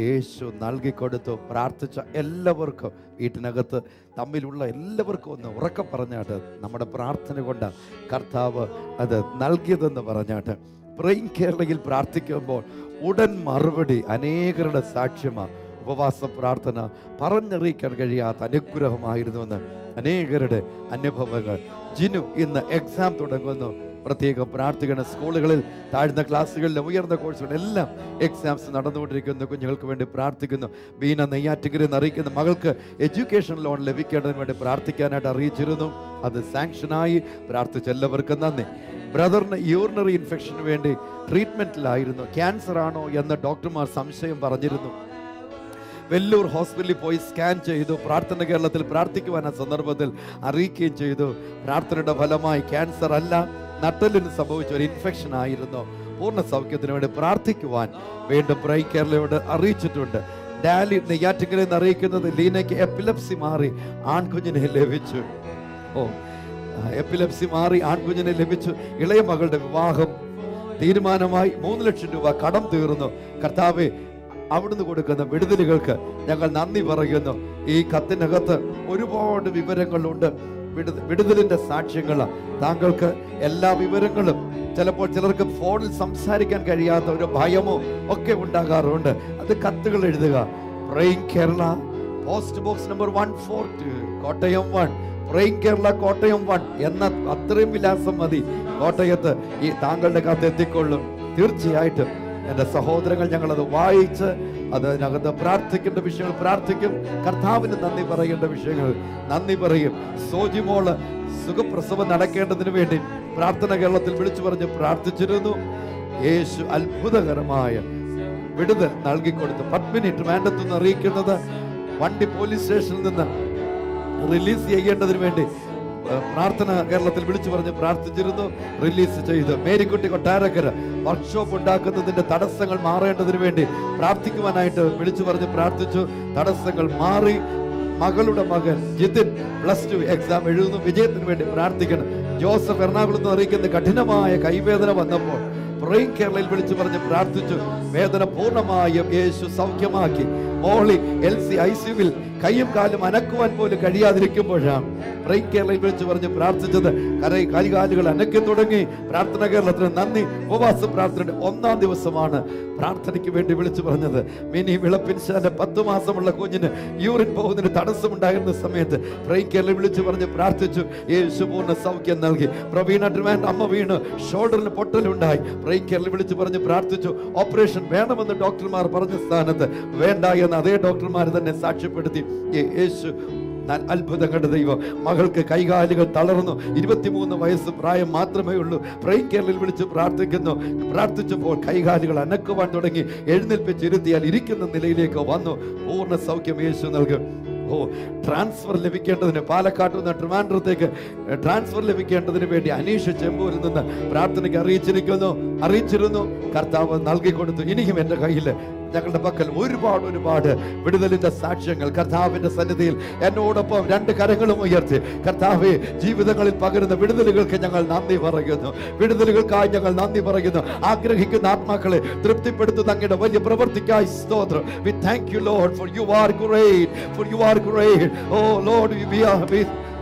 യേശു നൽകിക്കൊടുത്തു. പ്രാർത്ഥിച്ച എല്ലാവർക്കും, വീട്ടിനകത്ത് തമ്മിലുള്ള എല്ലാവർക്കും ഒന്ന് ഉറക്കെ പറഞ്ഞാട്ട് നമ്മുടെ പ്രാർത്ഥന കൊണ്ട് കർത്താവ് അത് നൽകിയതെന്ന് പറഞ്ഞാട്ട് പ്രേയിങ് കേരളയിൽ പ്രാർത്ഥിക്കുമ്പോൾ ഉടൻ മറുപടി അനേകരുടെ സാക്ഷ്യമാണ്. ഉപവാസ പ്രാർത്ഥന പറഞ്ഞറിയിക്കാൻ കഴിയാത്ത അനുഗ്രഹമായിരുന്നുവെന്ന് അനേകരുടെ അനുഭവങ്ങൾ. ജിനു ഇന്ന് എക്സാം തുടങ്ങുന്നു. പ്രത്യേകം പ്രാർത്ഥിക്കണം. സ്കൂളുകളിൽ താഴ്ന്ന ക്ലാസ്സുകളിലും ഉയർന്ന കോഴ്സുകളെല്ലാം എക്സാംസ് നടന്നുകൊണ്ടിരിക്കുന്നു. കുഞ്ഞുങ്ങൾക്ക് വേണ്ടി പ്രാർത്ഥിക്കുന്നു. ബീന നെയ്യാറ്റിങ്കരയിൽ നിന്ന് അറിയിക്കുന്ന മകൾക്ക് എഡ്യൂക്കേഷൻ ലോൺ ലഭിക്കേണ്ടതിന് വേണ്ടി പ്രാർത്ഥിക്കാനായിട്ട് അറിയിച്ചിരുന്നു. അത് സാങ്ഷനായി. പ്രാർത്ഥിച്ച എല്ലാവർക്കും നന്ദി. ബ്രദറിന് യൂറിനറി ഇൻഫെക്ഷന് വേണ്ടി ട്രീറ്റ്മെന്റിലായിരുന്നു. ക്യാൻസർ ആണോ എന്ന് ഡോക്ടർമാർ സംശയം പറഞ്ഞിരുന്നു. വെല്ലൂർ ഹോസ്പിറ്റലിൽ പോയി സ്കാൻ ചെയ്തു. പ്രാർത്ഥന കേരളത്തിൽ പ്രാർത്ഥിക്കുവാൻ ആ സന്ദർഭത്തിൽ അറിയിക്കുകയും ചെയ്തു. പ്രാർത്ഥനയുടെ ഫലമായി ക്യാൻസർ അല്ല, നട്ടലിന് സംഭവിച്ച ഒരു ഇൻഫെക്ഷൻ ആയിരുന്നു. പൂർണ്ണ സൗഖ്യത്തിന് വേണ്ടി പ്രാർത്ഥിക്കുവാൻ വീണ്ടും പ്രേയിങ് കേരളയോട് അറിയിച്ചിട്ടുണ്ട്. ഡാലി നെയ്യാറ്റിങ്കരയിൽ നിന്ന് അറിയിക്കുന്നത് ലീനയ്ക്ക് എപ്പിലെപ്സി മാറി ആൺകുഞ്ഞിനെ ലഭിച്ചു. എപ്പിലെപ്സി മാറി ആൺകുഞ്ഞിനെ ലഭിച്ചു. ഇളയ മകളുടെ വിവാഹം തീരുമാനമായി. 3 ലക്ഷം രൂപ കടം തീർന്നു. കർത്താവേ അവിടുന്ന് കൊടുക്കുന്ന വിടുതലുകൾക്ക് ഞങ്ങൾ നന്ദി പറയുന്നു. ഈ കത്തിനകത്ത് ഒരുപാട് വിവരങ്ങളുണ്ട്. വിടുതലിന്റെ സാക്ഷ്യങ്ങൾ. താങ്കൾക്ക് എല്ലാ വിവരങ്ങളും ചിലപ്പോൾ ചിലർക്ക് ഫോണിൽ സംസാരിക്കാൻ കഴിയാത്ത ഒരു ഭയമോ ഒക്കെ ഉണ്ടാകാറുണ്ട്. അത് കത്തുകൾ എഴുതുക. Praying Kerala, post box number 142, Kottayam 1, praying Kerala Kottayam 1 എന്ന അത്രയും വിലാസം മതി. കോട്ടയത്ത് ഈ താങ്കളുടെ കത്ത് എത്തിക്കൊള്ളും. തീർച്ചയായിട്ടും എൻ്റെ സഹോദരങ്ങൾ ഞങ്ങളത് വായിച്ച് അതിനകത്ത് പ്രാർത്ഥിക്കേണ്ട വിഷയങ്ങൾ പ്രാർത്ഥിക്കും. കർത്താവിന് നന്ദി പറയേണ്ട വിഷയങ്ങൾ നന്ദി പറയും. സോജിമോള് സുഖപ്രസവം നടക്കേണ്ടതിന് വേണ്ടി പ്രാർത്ഥന കേരളത്തിൽ വിളിച്ചു പറഞ്ഞ് പ്രാർത്ഥിച്ചിരുന്നു. യേശു അത്ഭുതകരമായ വിടുതൽ നൽകിക്കൊടുത്തു. പത്മിനി ട്രിവാൻഡ്രത്തുനിന്ന് അറിയിക്കുന്നത് വണ്ടി പോലീസ് സ്റ്റേഷനിൽ നിന്ന് റിലീസ് ചെയ്യേണ്ടതിന് വേണ്ടി പ്രാർത്ഥന കേരളത്തിൽ വിളിച്ചു പറഞ്ഞ് പ്രാർത്ഥിച്ചിരുന്നു. റിലീസ് ചെയ്ത്. മേരിക്കുട്ടി കൊട്ടാരക്കര വർക്ക്ഷോപ്പ് ഉണ്ടാക്കുന്നതിന്റെ തടസ്സങ്ങൾ മാറേണ്ടതിന് വേണ്ടി പ്രാർത്ഥിക്കുവാനായിട്ട് വിളിച്ചു പറഞ്ഞ് പ്രാർത്ഥിച്ചു. തടസ്സങ്ങൾ മാറി. മകളുടെ മകൻ ജിതിൻ +2 എക്സാം എഴുതുന്നു. വിജയത്തിന് വേണ്ടി പ്രാർത്ഥിക്കണം. ജോസഫ് എറണാകുളത്ത് അറിയിക്കുന്ന കഠിനമായ കൈവേദന വന്നപ്പോൾ പ്രേയിങ് കേരളയിൽ വിളിച്ചു പറഞ്ഞ് പ്രാർത്ഥിച്ചു. വേദന പൂർണ്ണമായും യേശു സൗഖ്യമാക്കി. മോളി LC ICUവിൽ കൈയും കാലും അനക്കുവാൻ പോലും കഴിയാതിരിക്കുമ്പോഴാണ് ബ്രേക്ക് കേരളയിൽ വിളിച്ച് പറഞ്ഞ് പ്രാർത്ഥിച്ചത്. കൈകാലുകൾ അനക്കി തുടങ്ങി. പ്രാർത്ഥന കേരളത്തിന് നന്ദി. ഉപവാസ പ്രാർത്ഥനയുടെ 1-ാം ദിവസമാണ് പ്രാർത്ഥനയ്ക്ക് വേണ്ടി വിളിച്ചു പറഞ്ഞത്. മിനി വിളപ്പിൻശാന്റെ 10 മാസമുള്ള കുഞ്ഞിന് യൂറിൻ പോകുന്നതിന് തടസ്സമുണ്ടായിരുന്ന സമയത്ത് ബ്രേക്ക് കേരളയിൽ വിളിച്ചു പറഞ്ഞ് പ്രാർത്ഥിച്ചു. യേശു പൂർണ്ണ സൗഖ്യം നൽകി. പ്രവീണ ട്രിവാൻഡ് അമ്മ വീണ് ഷോൾഡറിന് പൊട്ടലുണ്ടായി. ബ്രേക്ക് കേരളയിൽ വിളിച്ച് പറഞ്ഞ് പ്രാർത്ഥിച്ചു. ഓപ്പറേഷൻ വേണമെന്ന് ഡോക്ടർമാർ പറഞ്ഞ സ്ഥാനത്ത് വേണ്ട എന്ന് അതേ ഡോക്ടർമാർ തന്നെ സാക്ഷ്യപ്പെടുത്തി. യേശു അത്ഭുതങ്ങളുടെ ദൈവം. മകൾക്ക് കൈകാലുകൾ തളർന്നു. 23 വയസ്സ് പ്രായം മാത്രമേ ഉള്ളൂ. ബ്രേക്ക് കേരളയിൽ വിളിച്ച് പ്രാർത്ഥിച്ചപ്പോൾ കൈകാലുകൾ അനക്കുവാൻ തുടങ്ങി. എഴുന്നേൽപ്പിച്ചിരുത്തിയാൽ ഇരിക്കുന്ന നിലയിലേക്ക് വന്നു. പൂർണ്ണ സൗഖ്യം യേശു നൽകും. ട്രാൻസ്ഫർ ലഭിക്കേണ്ടതിന് പാലക്കാട്ട് നിന്ന് ട്രിവാൻഡ്രത്തേക്ക് ട്രാൻസ്ഫർ ലഭിക്കേണ്ടതിന് വേണ്ടി അനീഷ് ചെമ്പൂരിൽ നിന്ന് പ്രാർത്ഥനയ്ക്ക് അറിയിച്ചിരുന്നു. കർത്താവ് നൽകിക്കൊടുത്തു. ഇനിയും എൻ്റെ കയ്യിൽ ഞങ്ങളുടെ പക്കൽ ഒരുപാട് വിടുതലിന്റെ സാക്ഷ്യങ്ങൾ കർത്താവിന്റെ സന്നിധിയിൽ എന്നോടൊപ്പം 2 കരങ്ങളും ഉയർത്തി. കർത്താവേ, ജീവിതങ്ങളിൽ പകരുന്ന വിടുതലുകൾക്ക് ഞങ്ങൾ നന്ദി പറയുന്നു. വിടുതലുകൾക്കായി ഞങ്ങൾ നന്ദി പറയുന്നു. ആഗ്രഹിക്കുന്ന ആത്മാക്കളെ തൃപ്തിപ്പെടുത്തുന്ന അങ്ങയുടെ വലിയ പ്രവൃത്തിക്കായി സ്തോത്രം. We thank you, Lord, for you are great, for you are great. Oh Lord,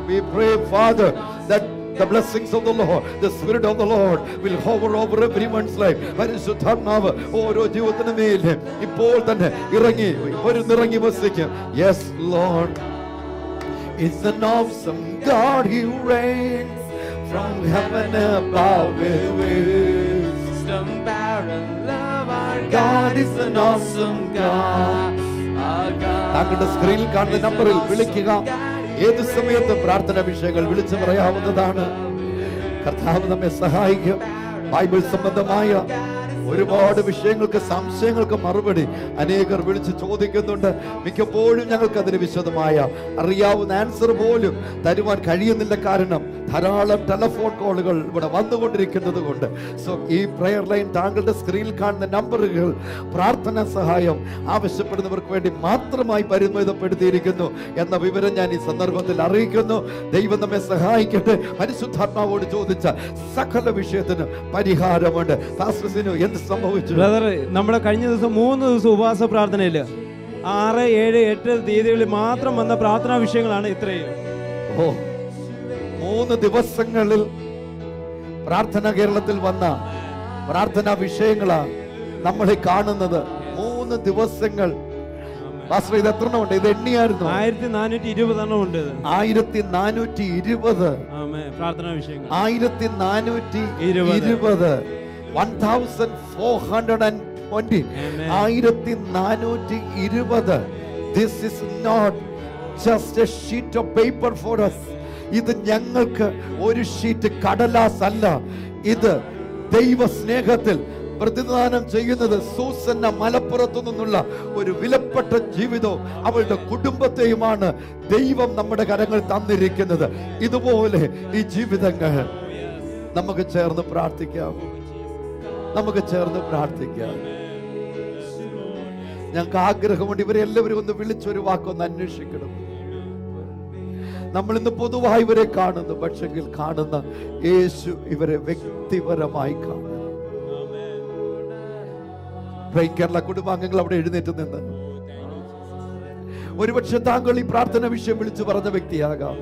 we pray, Father, that the blessings of the Lord, the Spirit of the Lord will hover over everyone's life. പരിശുദ്ധാത്മാവ് ഓരോ ജീവിതത്തിന് മേൽ ഇപ്പോൾ തന്നെ ഇറങ്ങി വസിക്കും. Yes, Lord, it's an awesome God, He reigns from heaven above with wisdom, power and love. Our God is an awesome God. താങ്കളുടെ സ്ക്രീനിൽ കാണുന്ന നമ്പറിൽ വിളിക്കുക. ഏത് സമയത്തും പ്രാർത്ഥന വിഷയങ്ങൾ വിളിച്ചു പറയാവുന്നതാണ്. കർത്താവ് നമ്മെ സഹായിക്കും. ബൈബിൾ സംബന്ധമായ ഒരുപാട് വിഷയങ്ങൾക്ക് സംശയങ്ങൾക്ക് മറുപടി അനേകർ വിളിച്ച് ചോദിക്കുന്നുണ്ട്. മിക്കപ്പോഴും ഞങ്ങൾക്ക് അതിന് വിശദമായ അറിയാവുന്ന ആൻസർ പോലും തരുവാൻ കഴിയുന്നില്ല. കാരണം ധാരാളം ടെലിഫോൺ കോളുകൾ ഇവിടെ വന്നുകൊണ്ടിരിക്കുന്നത് കൊണ്ട്. സോ ഈ പ്രയർ ലൈൻ താങ്കളുടെ സ്ക്രീനിൽ കാണുന്ന നമ്പറുകൾ പ്രാർത്ഥനാ സഹായം ആവശ്യപ്പെടുന്നവർക്ക് വേണ്ടി മാത്രമായി പരിമിതപ്പെടുത്തിയിരിക്കുന്നു എന്ന വിവരം ഞാൻ ഈ സന്ദർഭത്തിൽ അറിയിക്കുന്നു. ദൈവം നമ്മെ സഹായിക്കട്ടെ. പരിശുദ്ധാത്മാവോട് ചോദിച്ച സകല വിഷയത്തിന് പരിഹാരമുണ്ട്. എന്ത് സംഭവിച്ചു ബ്രദർ? നമ്മുടെ കഴിഞ്ഞ ദിവസം 3 ദിവസം ഉപവാസ പ്രാർത്ഥനയില് 6, 7, 8 തീയതികളിൽ മാത്രം വന്ന പ്രാർത്ഥനാ വിഷയങ്ങളാണ് ഇത്രയും. 3 ദിവസങ്ങളിൽ പ്രാർത്ഥന കേരളത്തിൽ വന്ന പ്രാർത്ഥനാ വിഷയങ്ങളാണ് നമ്മൾ കാണുന്നത്. 3 ദിവസങ്ങൾ. ഇത് എത്ര ഉണ്ട്? ഇത് എണ്ണിയായിരുന്നു. 1420 എണ്ണം ഉണ്ട്. 1420 പ്രാർത്ഥനാ വിഷയങ്ങൾ. 1420 1420. 1420. This is not just a sheet of paper for us. ഇത് ഞങ്ങൾക്ക് ഒരു ഷീറ്റ് കടലാസ് അല്ല. ഇത് ദൈവ സ്നേഹത്തിൽ പ്രതിദാനം ചെയ്യുന്നത് സൂസന്ന മലപ്പുറത്തു നിന്നുള്ള ഒരു വിലപ്പെട്ട ജീവിതവും അവളുടെ കുടുംബത്തെയുമാണ് ദൈവം നമ്മുടെ കരങ്ങൾ തന്നിരിക്കുന്നത്. ഇതുപോലെ ഈ ജീവിതങ്ങൾ നമുക്ക് ചേർന്ന് പ്രാർത്ഥിക്കാം. ഞങ്ങൾക്ക് ആഗ്രഹമുണ്ട് ഇവരെല്ലാവരും ഒന്ന് വിളിച്ചൊരു വാക്കൊന്ന് അന്വേഷിക്കണം. നമ്മൾ ഇന്ന് പൊതുവായി ഇവരെ കാണുന്നു, പക്ഷെങ്കിൽ കാണുന്ന യേശു ഇവരെ വ്യക്തിപരമായി കാണുന്നു. കേരള കുടുംബാംഗങ്ങൾ അവിടെ എഴുന്നേറ്റ് നിന്ന് ഒരുപക്ഷെ താങ്കൾ ഈ പ്രാർത്ഥന വിഷയം വിളിച്ചു പറഞ്ഞ വ്യക്തിയാകാം,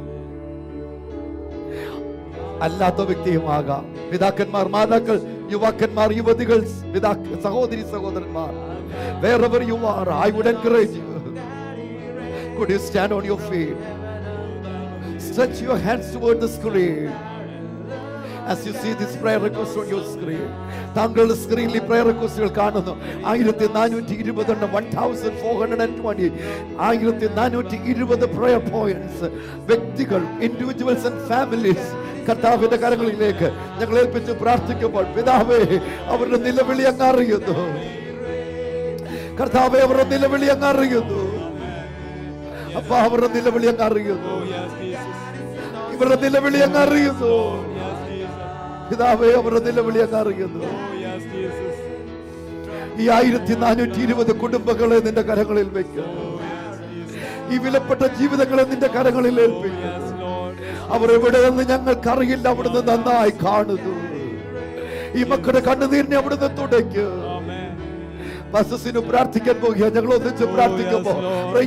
അല്ലാത്ത വ്യക്തിയുമാകാം. പിതാക്കന്മാർ, മാതാക്കൾ, യുവാക്കന്മാർ, യുവതികൾ, സഹോദരി സഹോദരന്മാർ, wherever you are, I would encourage you. Could you stand on your feet? Stretch your hands toward the screen. As you see this prayer request on your screen, താങ്കളുടെ സ്ക്രീനിൽ prayer requestകൾ കാണുന്നു. 1420 1420 1420 prayer points. വ്യക്തികൾ, individuals and families കർത്താവിന്റെ കരങ്ങളിലേക്ക് ഞങ്ങൾ ഏൽപ്പിച്ച് പ്രാർത്ഥിക്കുമ്പോൾ പിതാവേ, അവരുടെ നിലവിളി അങ്ങ് അറിയുന്നു. കർത്താവേ, അവരുടെ നിലവിളി അങ്ങ് അറിയുന്നു. അപ്പൊ അവരുടെ നിലവിളി അങ്ങ് അറിയുന്നു. ഇവരുടെ നിലവിളി അങ്ങ് അറിയുന്നു. പിതാവേ, അവരുടെ നിലവിളി അങ്ങ് അറിയുന്നു. ഈ 1420 കുടുംബങ്ങളെ നിന്റെ കരങ്ങളിൽ വെക്കുന്നു. ഈ വിലപ്പെട്ട ജീവിതങ്ങളെ നിന്റെ കരങ്ങളിൽ ഏൽപ്പിക്കുന്നു. അവർ എവിടെയെന്ന് ഞങ്ങൾക്കറിയില്ല, അവിടുന്ന് നന്നായി കാണുന്നു. ഈ മക്കളുടെ കണ്ണുനീരിനെ അവിടുന്ന് തുടയ്ക്കും. പസസിന് പ്രാർത്ഥിക്കാൻ പോകുക. ഞങ്ങൾ ഒന്നിച്ച് പ്രാർത്ഥിക്കുമ്പോൾ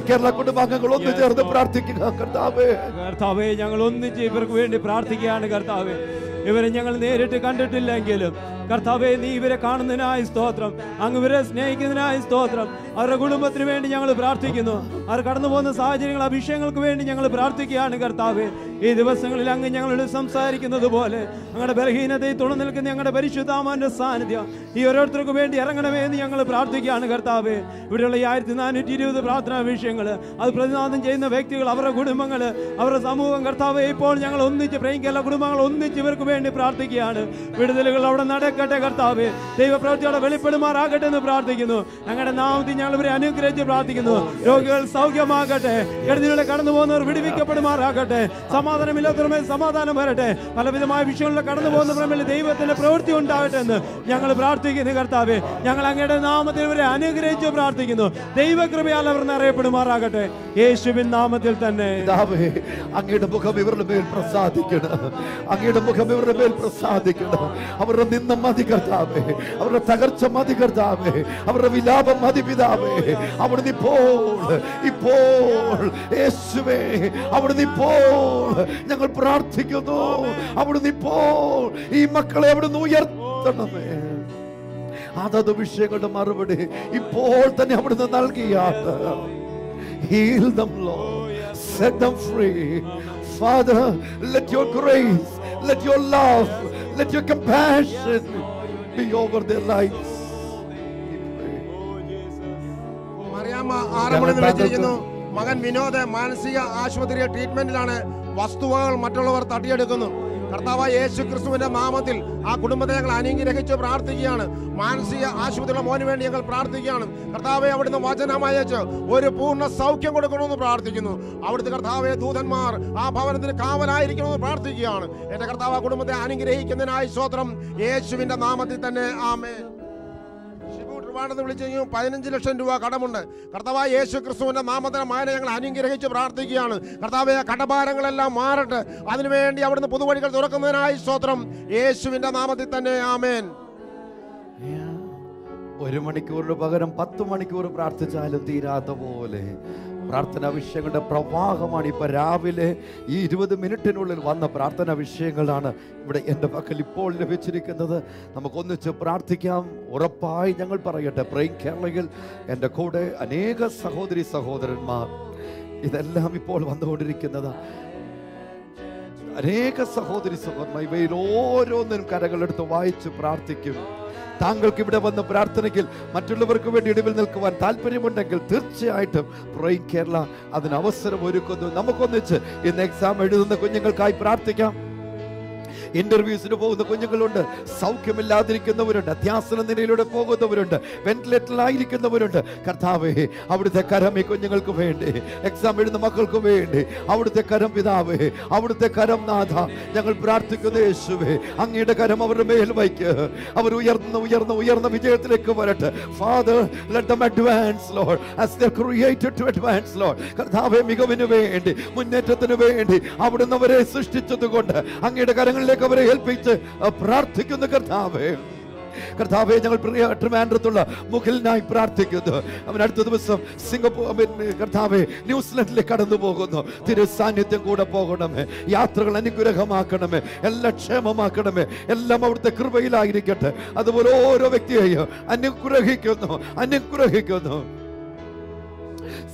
കേരള കുടുംബാംഗങ്ങൾ ഒന്ന് ചേർന്ന് പ്രാർത്ഥിക്കുക. കർത്താവേ, കർത്താവേ, ഞങ്ങൾ ഒന്നിച്ച് ഇവർക്ക് വേണ്ടി പ്രാർത്ഥിക്കുകയാണ്. കർത്താവേ, ഇവരെ ഞങ്ങൾ നേരിട്ട് കണ്ടിട്ടില്ലെങ്കിലും കർത്താവേ, നീ ഇവരെ കാണുന്നതിനായി സ്തോത്രം. അങ്ങ് ഇവരെ സ്നേഹിക്കുന്നതിനായി സ്തോത്രം. അവരുടെ കുടുംബത്തിന് വേണ്ടി ഞങ്ങൾ പ്രാർത്ഥിക്കുന്നു. അവർ കടന്നു പോകുന്ന സാഹചര്യങ്ങൾ, അഭിഷേകങ്ങൾക്ക് വേണ്ടി ഞങ്ങൾ പ്രാർത്ഥിക്കുകയാണ്. കർത്താവേ, ഈ ദിവസങ്ങളിൽ അങ്ങ് ഞങ്ങളോട് സംസാരിക്കുന്നത് പോലെ ഞങ്ങളുടെ ബലഹീനതയിൽ തുണ നിൽക്കുന്ന ഞങ്ങളുടെ പരിശുദ്ധാത്മാവിന്റെ സാന്നിധ്യം ഈ ഓരോരുത്തർക്കും വേണ്ടി ഇറങ്ങണമേ എന്ന് ഞങ്ങൾ പ്രാർത്ഥിക്കുകയാണ്. കർത്താവേ, ഇവിടെയുള്ള 1420 പ്രാർത്ഥനാ വിഷയങ്ങൾ, അത് പ്രതിനിധാനം ചെയ്യുന്ന വ്യക്തികൾ, അവരുടെ കുടുംബങ്ങൾ, അവരുടെ സമൂഹം, കർത്താവേ, ഇപ്പോൾ ഞങ്ങൾ ഒന്നിച്ച് പ്രേമിക്കുന്ന കുടുംബങ്ങൾ ഒന്നിച്ച് ഇവർക്ക് വേണ്ടി പ്രാർത്ഥിക്കുകയാണ്. വിടുതലുകൾ അവിടെ നടക്കട്ടെ. കർത്താവേ, ദൈവപ്രവൃത്തിയോടെ വെളിപ്പെടുമാറാകട്ടെ എന്ന് പ്രാർത്ഥിക്കുന്നു. ഞങ്ങളുടെ നാമത്തിൽ ഞങ്ങൾ ഇവരെ അനുഗ്രഹിച്ച് പ്രാർത്ഥിക്കുന്നു. രോഗികൾ സൗഖ്യമാകട്ടെ, കെടുതികളിലൂടെ കടന്നു പോകുന്നവർ വിടുവിക്കപ്പെടുമാറാകട്ടെ. സമാധാനമില്ലാത്തവരുമേ സമാധാനം വരട്ടെ. പലവിധമായ വിഷയങ്ങളിലൂടെ കടന്നു പോകുന്നവരുടെ ദൈവത്തിന്റെ പ്രവൃത്തി ഉണ്ടാകട്ടെ എന്ന് ഞങ്ങൾ പ്രാർത്ഥിക്കുന്നു. കർത്താവേ, ഞങ്ങൾ അങ്ങയുടെ നാമത്തിൽ ഇവരെ അനുഗ്രഹിച്ച് പ്രാർത്ഥിക്കുന്നു. ദൈവകൃപയാൽ അവർ നിറയപ്പെടുമാറാകട്ടെ, യേശുവിൻ നാമത്തിൽ തന്നെ. അങ്ങയുടെ മുഖം ഇവരുടെ മേൽ പ്രസാദിക്കണം. അങ്ങയുടെ മുഖം ഇവരുടെ മേൽ പ്രസാദിക്കണം. അവരുടെ നിന്ന മതി കർത്താവേ, അവരുടെ തകർച്ച മതി കർത്താവേ, അവരുടെ വിലാപം മതി പിതാവേ. അവിടുന്ന് ഇപ്പോൾ യേശുവേ, അവിടുന്ന് ഇപ്പോൾ ഞങ്ങൾ പ്രാർത്ഥിക്കുന്നു. അവിടുന്ന് ഇപ്പോൾ ഈ മക്കളെ അവിടുന്ന് ഉയർത്തണമേ. അതത് വിഷയങ്ങളുടെ മറുപടി ഇപ്പോൾ തന്നെ അവിടുന്ന് നൽകിയാട്ട്. Heal them, Lord. Set them free. Father, let your grace, let your love, let your compassion be over their lives. Mariyamma 6 മണിന്ന് വിളിച്ചിരിക്കുന്നു. മകൻ വിനോദ് മാനസിക ആശുപത്രിയിൽ ട്രീറ്റ്മെന്റിലാണ്. വസ്തുവകൾ മറ്റുള്ളവർ തട്ടിയെടുക്കുന്നു. കർത്താവായ യേശു ക്രിസ്തുവിന്റെ നാമത്തിൽ ആ കുടുംബത്തെ ഞങ്ങൾ അനുഗ്രഹിച്ച് പ്രാർത്ഥിക്കുകയാണ്. മാനസിക ആശുപത്രിയുടെ മോന് വേണ്ടി ഞങ്ങൾ പ്രാർത്ഥിക്കുകയാണ്. കർത്താവെ, അവിടുന്ന് വചനം അയച്ച് ഒരു പൂർണ്ണ സൗഖ്യം കൊടുക്കണമെന്ന് പ്രാർത്ഥിക്കുന്നു. അവിടുത്തെ കർത്താവെ, ദൂതന്മാർ ആ ഭവനത്തിന് കാവലായിരിക്കണമെന്ന് പ്രാർത്ഥിക്കുകയാണ്. എന്റെ കർത്താവ് ആ കുടുംബത്തെ അനുഗ്രഹിക്കുന്നതിനായി സ്തോത്രം, യേശുവിന്റെ നാമത്തിൽ തന്നെ ആമേൻ. വിളിച്ചു 15 ലക്ഷം രൂപ കടമുണ്ട്. കർത്താവായ യേശു ക്രിസ്തുവിന്റെ നാമത്തിലെ ഞങ്ങൾ അനുഗ്രഹിച്ച് പ്രാർത്ഥിക്കുകയാണ്. കർത്താവെ, കടഭാരങ്ങളെല്ലാം മാറട്ടെ. അതിനുവേണ്ടി അവിടുന്ന് പുതുവഴികൾ തുറക്കുന്നതിനായി സ്തോത്രം, യേശുവിന്റെ നാമത്തിൽ തന്നെ ആമേൻ. 1 മണിക്കൂറിന് പകരം 10 മണിക്കൂർ പ്രാർത്ഥിച്ചാലും തീരാത്ത പോലെ പ്രാർത്ഥനാ വിഷയങ്ങളുടെ പ്രവാഹമാണ്. ഇപ്പൊ രാവിലെ ഈ 20 മിനിറ്റിനുള്ളിൽ വന്ന പ്രാർത്ഥനാ വിഷയങ്ങളാണ് ഇവിടെ എൻ്റെ പക്കൽ ഇപ്പോൾ ലഭിച്ചിരിക്കുന്നത്. നമുക്കൊന്നിച്ച് പ്രാർത്ഥിക്കാം. ഉറപ്പായി ഞങ്ങൾ പറയട്ടെ, പ്രേം കേരളയിൽ എൻ്റെ കൂടെ അനേക സഹോദരി സഹോദരന്മാർ ഇതെല്ലാം ഇപ്പോൾ വന്നുകൊണ്ടിരിക്കുന്നത്. അനേക സഹോദരി സഹോദരന്മാർ ഇവയിൽ ഓരോന്നിനും കരകളെടുത്ത് വായിച്ച് പ്രാർത്ഥിക്കും. താങ്കൾക്ക് ഇവിടെ വന്ന് പ്രാർത്ഥനയ്ക്ക് മറ്റുള്ളവർക്ക് വേണ്ടി ഇടവിൽ നിൽക്കുവാൻ താല്പര്യമുണ്ടെങ്കിൽ തീർച്ചയായിട്ടും പ്രേം കേരള അതിന് അവസരം ഒരുക്കുന്നു. നമുക്കൊന്നിച്ച് ഇന്ന് എക്സാം എഴുതുന്ന കുഞ്ഞുങ്ങൾക്കായി പ്രാർത്ഥിക്കാം. ഇന്റർവ്യൂസിന് പോകുന്ന കുഞ്ഞുങ്ങളുണ്ട്, സൗഖ്യമില്ലാതിരിക്കുന്നവരുണ്ട്, അത്യാസന നിലയിലൂടെ പോകുന്നവരുണ്ട്, വെന്റിലേറ്ററിലായിരിക്കുന്നവരുണ്ട്. കർത്താവേ, അവിടുത്തെ കരം ഈ കുഞ്ഞുങ്ങൾക്ക് വേണ്ടി, എക്സാം എഴുതുന്ന മക്കൾക്ക് വേണ്ടി അവിടുത്തെ കരം പിതാവേ, അവിടുത്തെ കരം നാഥ ഞങ്ങൾ പ്രാർത്ഥിക്കുന്നു. യേശുവേ, അങ്ങയുടെ കരം അവരുടെ മേൽ വയ്ക്ക്. അവർ ഉയർന്ന വിജയത്തിലേക്ക് വരട്ടെ. Father, let them advance, Lord, as they are created to advance, Lord. കർത്താവേ, മികവിന് വേണ്ടി, മുന്നേറ്റത്തിന് വേണ്ടി അവിടുന്ന് അവരെ സൃഷ്ടിച്ചതുകൊണ്ട് അങ്ങയുടെ കരങ്ങളിലേക്ക് അവരെ ഏൽപ്പിച്ച് പ്രാർത്ഥിക്കുന്നു. കർത്താവേ, ഞങ്ങൾ പ്രിയ ട്രിവാൻഡ്രത്തുള്ള മുഖലിനായി പ്രാർത്ഥിക്കുന്നു. അവൻ അടുത്ത ദിവസം കർത്താവേ ന്യൂസിലൻഡിലേക്ക് കടന്നു പോകുന്നു. തിരു സാന്നിധ്യം കൂടെ പോകണമേ. യാത്രകൾ അനുഗ്രഹമാക്കണമേ, എല്ലാം ക്ഷേമമാക്കണമേ, എല്ലാം അവിടുത്തെ കൃപയിലായിരിക്കട്ടെ. അതുപോലെ ഓരോ വ്യക്തിയെയും അനുഗ്രഹിക്കുന്നു.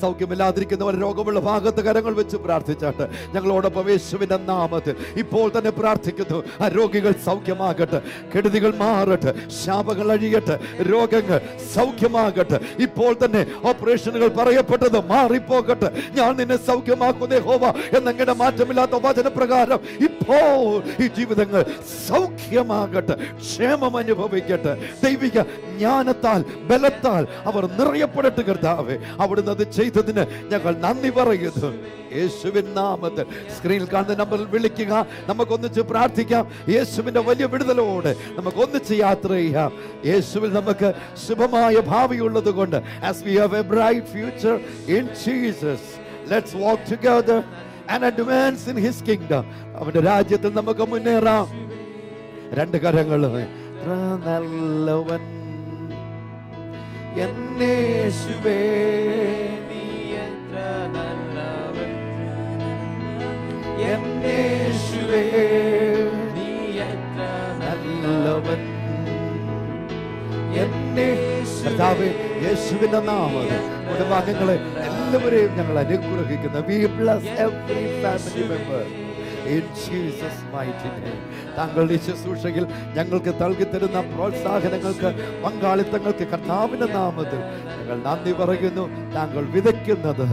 സൗഖ്യമില്ലാതിരിക്കുന്നവർ രോഗമുള്ള ഭാഗത്ത് കരങ്ങൾ വെച്ച് പ്രാർത്ഥിച്ചാട്ട് ഞങ്ങളോടൊപ്പം യേശുവിന്റെ നാമത്തിൽ ഇപ്പോൾ തന്നെ പ്രാർത്ഥിക്കുന്നു. ആ രോഗികൾ സൗഖ്യമാകട്ടെ, കെടുതികൾ മാറട്ടെ, ശാപങ്ങൾ അഴിയട്ടെ, രോഗങ്ങൾ സൗഖ്യമാകട്ടെ. ഇപ്പോൾ തന്നെ ഓപ്പറേഷനുകൾ പറയപ്പെട്ടത് മാറിപ്പോകട്ടെ. ഞാൻ നിന്നെ സൗഖ്യമാക്കുന്ന യഹോവ എന്നങ്ങനെ മാറ്റമില്ലാത്ത വചനപ്രകാരം ഇപ്പോൾ ഈ ജീവിതങ്ങൾ സൗഖ്യമാകട്ടെ, ക്ഷേമം അനുഭവിക്കട്ടെ. ദൈവിക ജ്ഞാനത്താൽ ബലത്താൽ അവർ നിറയപ്പെടട്ടെ. കർത്താവേ, അവിടുന്ന് അത് ചെയ്തതിന് ഞങ്ങൾ നന്ദി പറയുന്നു. യേശുവിൻ നാമത്തിൽ സ്ക്രീനിൽ കാണുന്ന നമ്പറിൽ വിളിക്കുക. നമുക്കൊന്നിച്ച് പ്രാർത്ഥിക്കാം. യേശുവിന്റെ വലിയ വിടുതലോടെ നമുക്കൊന്നിച്ച് യാത്ര ചെയ്യാം. യേശുവിൽ നമുക്ക് ശുഭമായ ഭാവിയുള്ളത് കൊണ്ട്, as we have a bright future in Jesus, let's walk together and advance in his kingdom. അവന്റെ രാജ്യത്തിൽ നമുക്ക് മുന്നേറാം. 2 കരങ്ങൾ. നല്ലവൻ എന്നേശുവേ എന്നേശുവേ നല്ലവൻ. കർത്താവേ, യേശുവിന്റെ നാമത്തിൽ കുടുംബാംഗങ്ങളെ എല്ലാവരെയും ഞങ്ങൾ അനുഗ്രഹിക്കുന്നു. We bless every family member in Jesus mighty name. താങ്കളുടെ ശുശ്രൂഷയിൽ ഞങ്ങൾക്ക് നൽകി തരുന്ന പ്രോത്സാഹനങ്ങൾക്ക്, പങ്കാളിത്തങ്ങൾക്ക് കർത്താവിന്റെ നാമത്തിൽ ഞങ്ങൾ നന്ദി പറയുന്നു. താങ്കൾ വിതയ്ക്കുന്നത്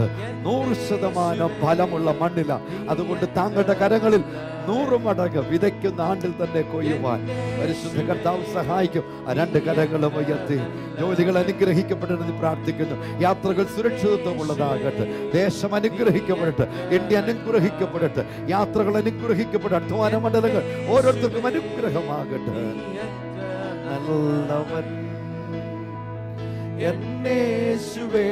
100% ഫലമുള്ള മണ്ണില. അതുകൊണ്ട് താങ്കളുടെ കരങ്ങളിൽ 100 മടങ്ങ് വിതയ്ക്കുന്ന ആണ്ടിൽ തന്നെ കൊയ്യുവാൻ പരിശുദ്ധ കർത്താവ് സഹായിക്കും. ആ 2 കരങ്ങളും ഉയർത്തി ജോലികൾ അനുഗ്രഹിക്കപ്പെടണമെന്ന് പ്രാർത്ഥിക്കുന്നു. യാത്രകൾ സുരക്ഷിതത്വമുള്ളതാകട്ടെ. ദേശം അനുഗ്രഹിക്കപ്പെടട്ടെ. ഇന്ത്യ അനുഗ്രഹിക്കപ്പെടട്ടെ. യാത്രകൾ അനുഗ്രഹിക്കപ്പെടട്ടെ. അധ്വാന മണ്ഡലങ്ങൾ ഓരോരുത്തർക്കും അനുഗ്രഹമാകട്ടെ. നല്ലവൻ എന്നേശുവേ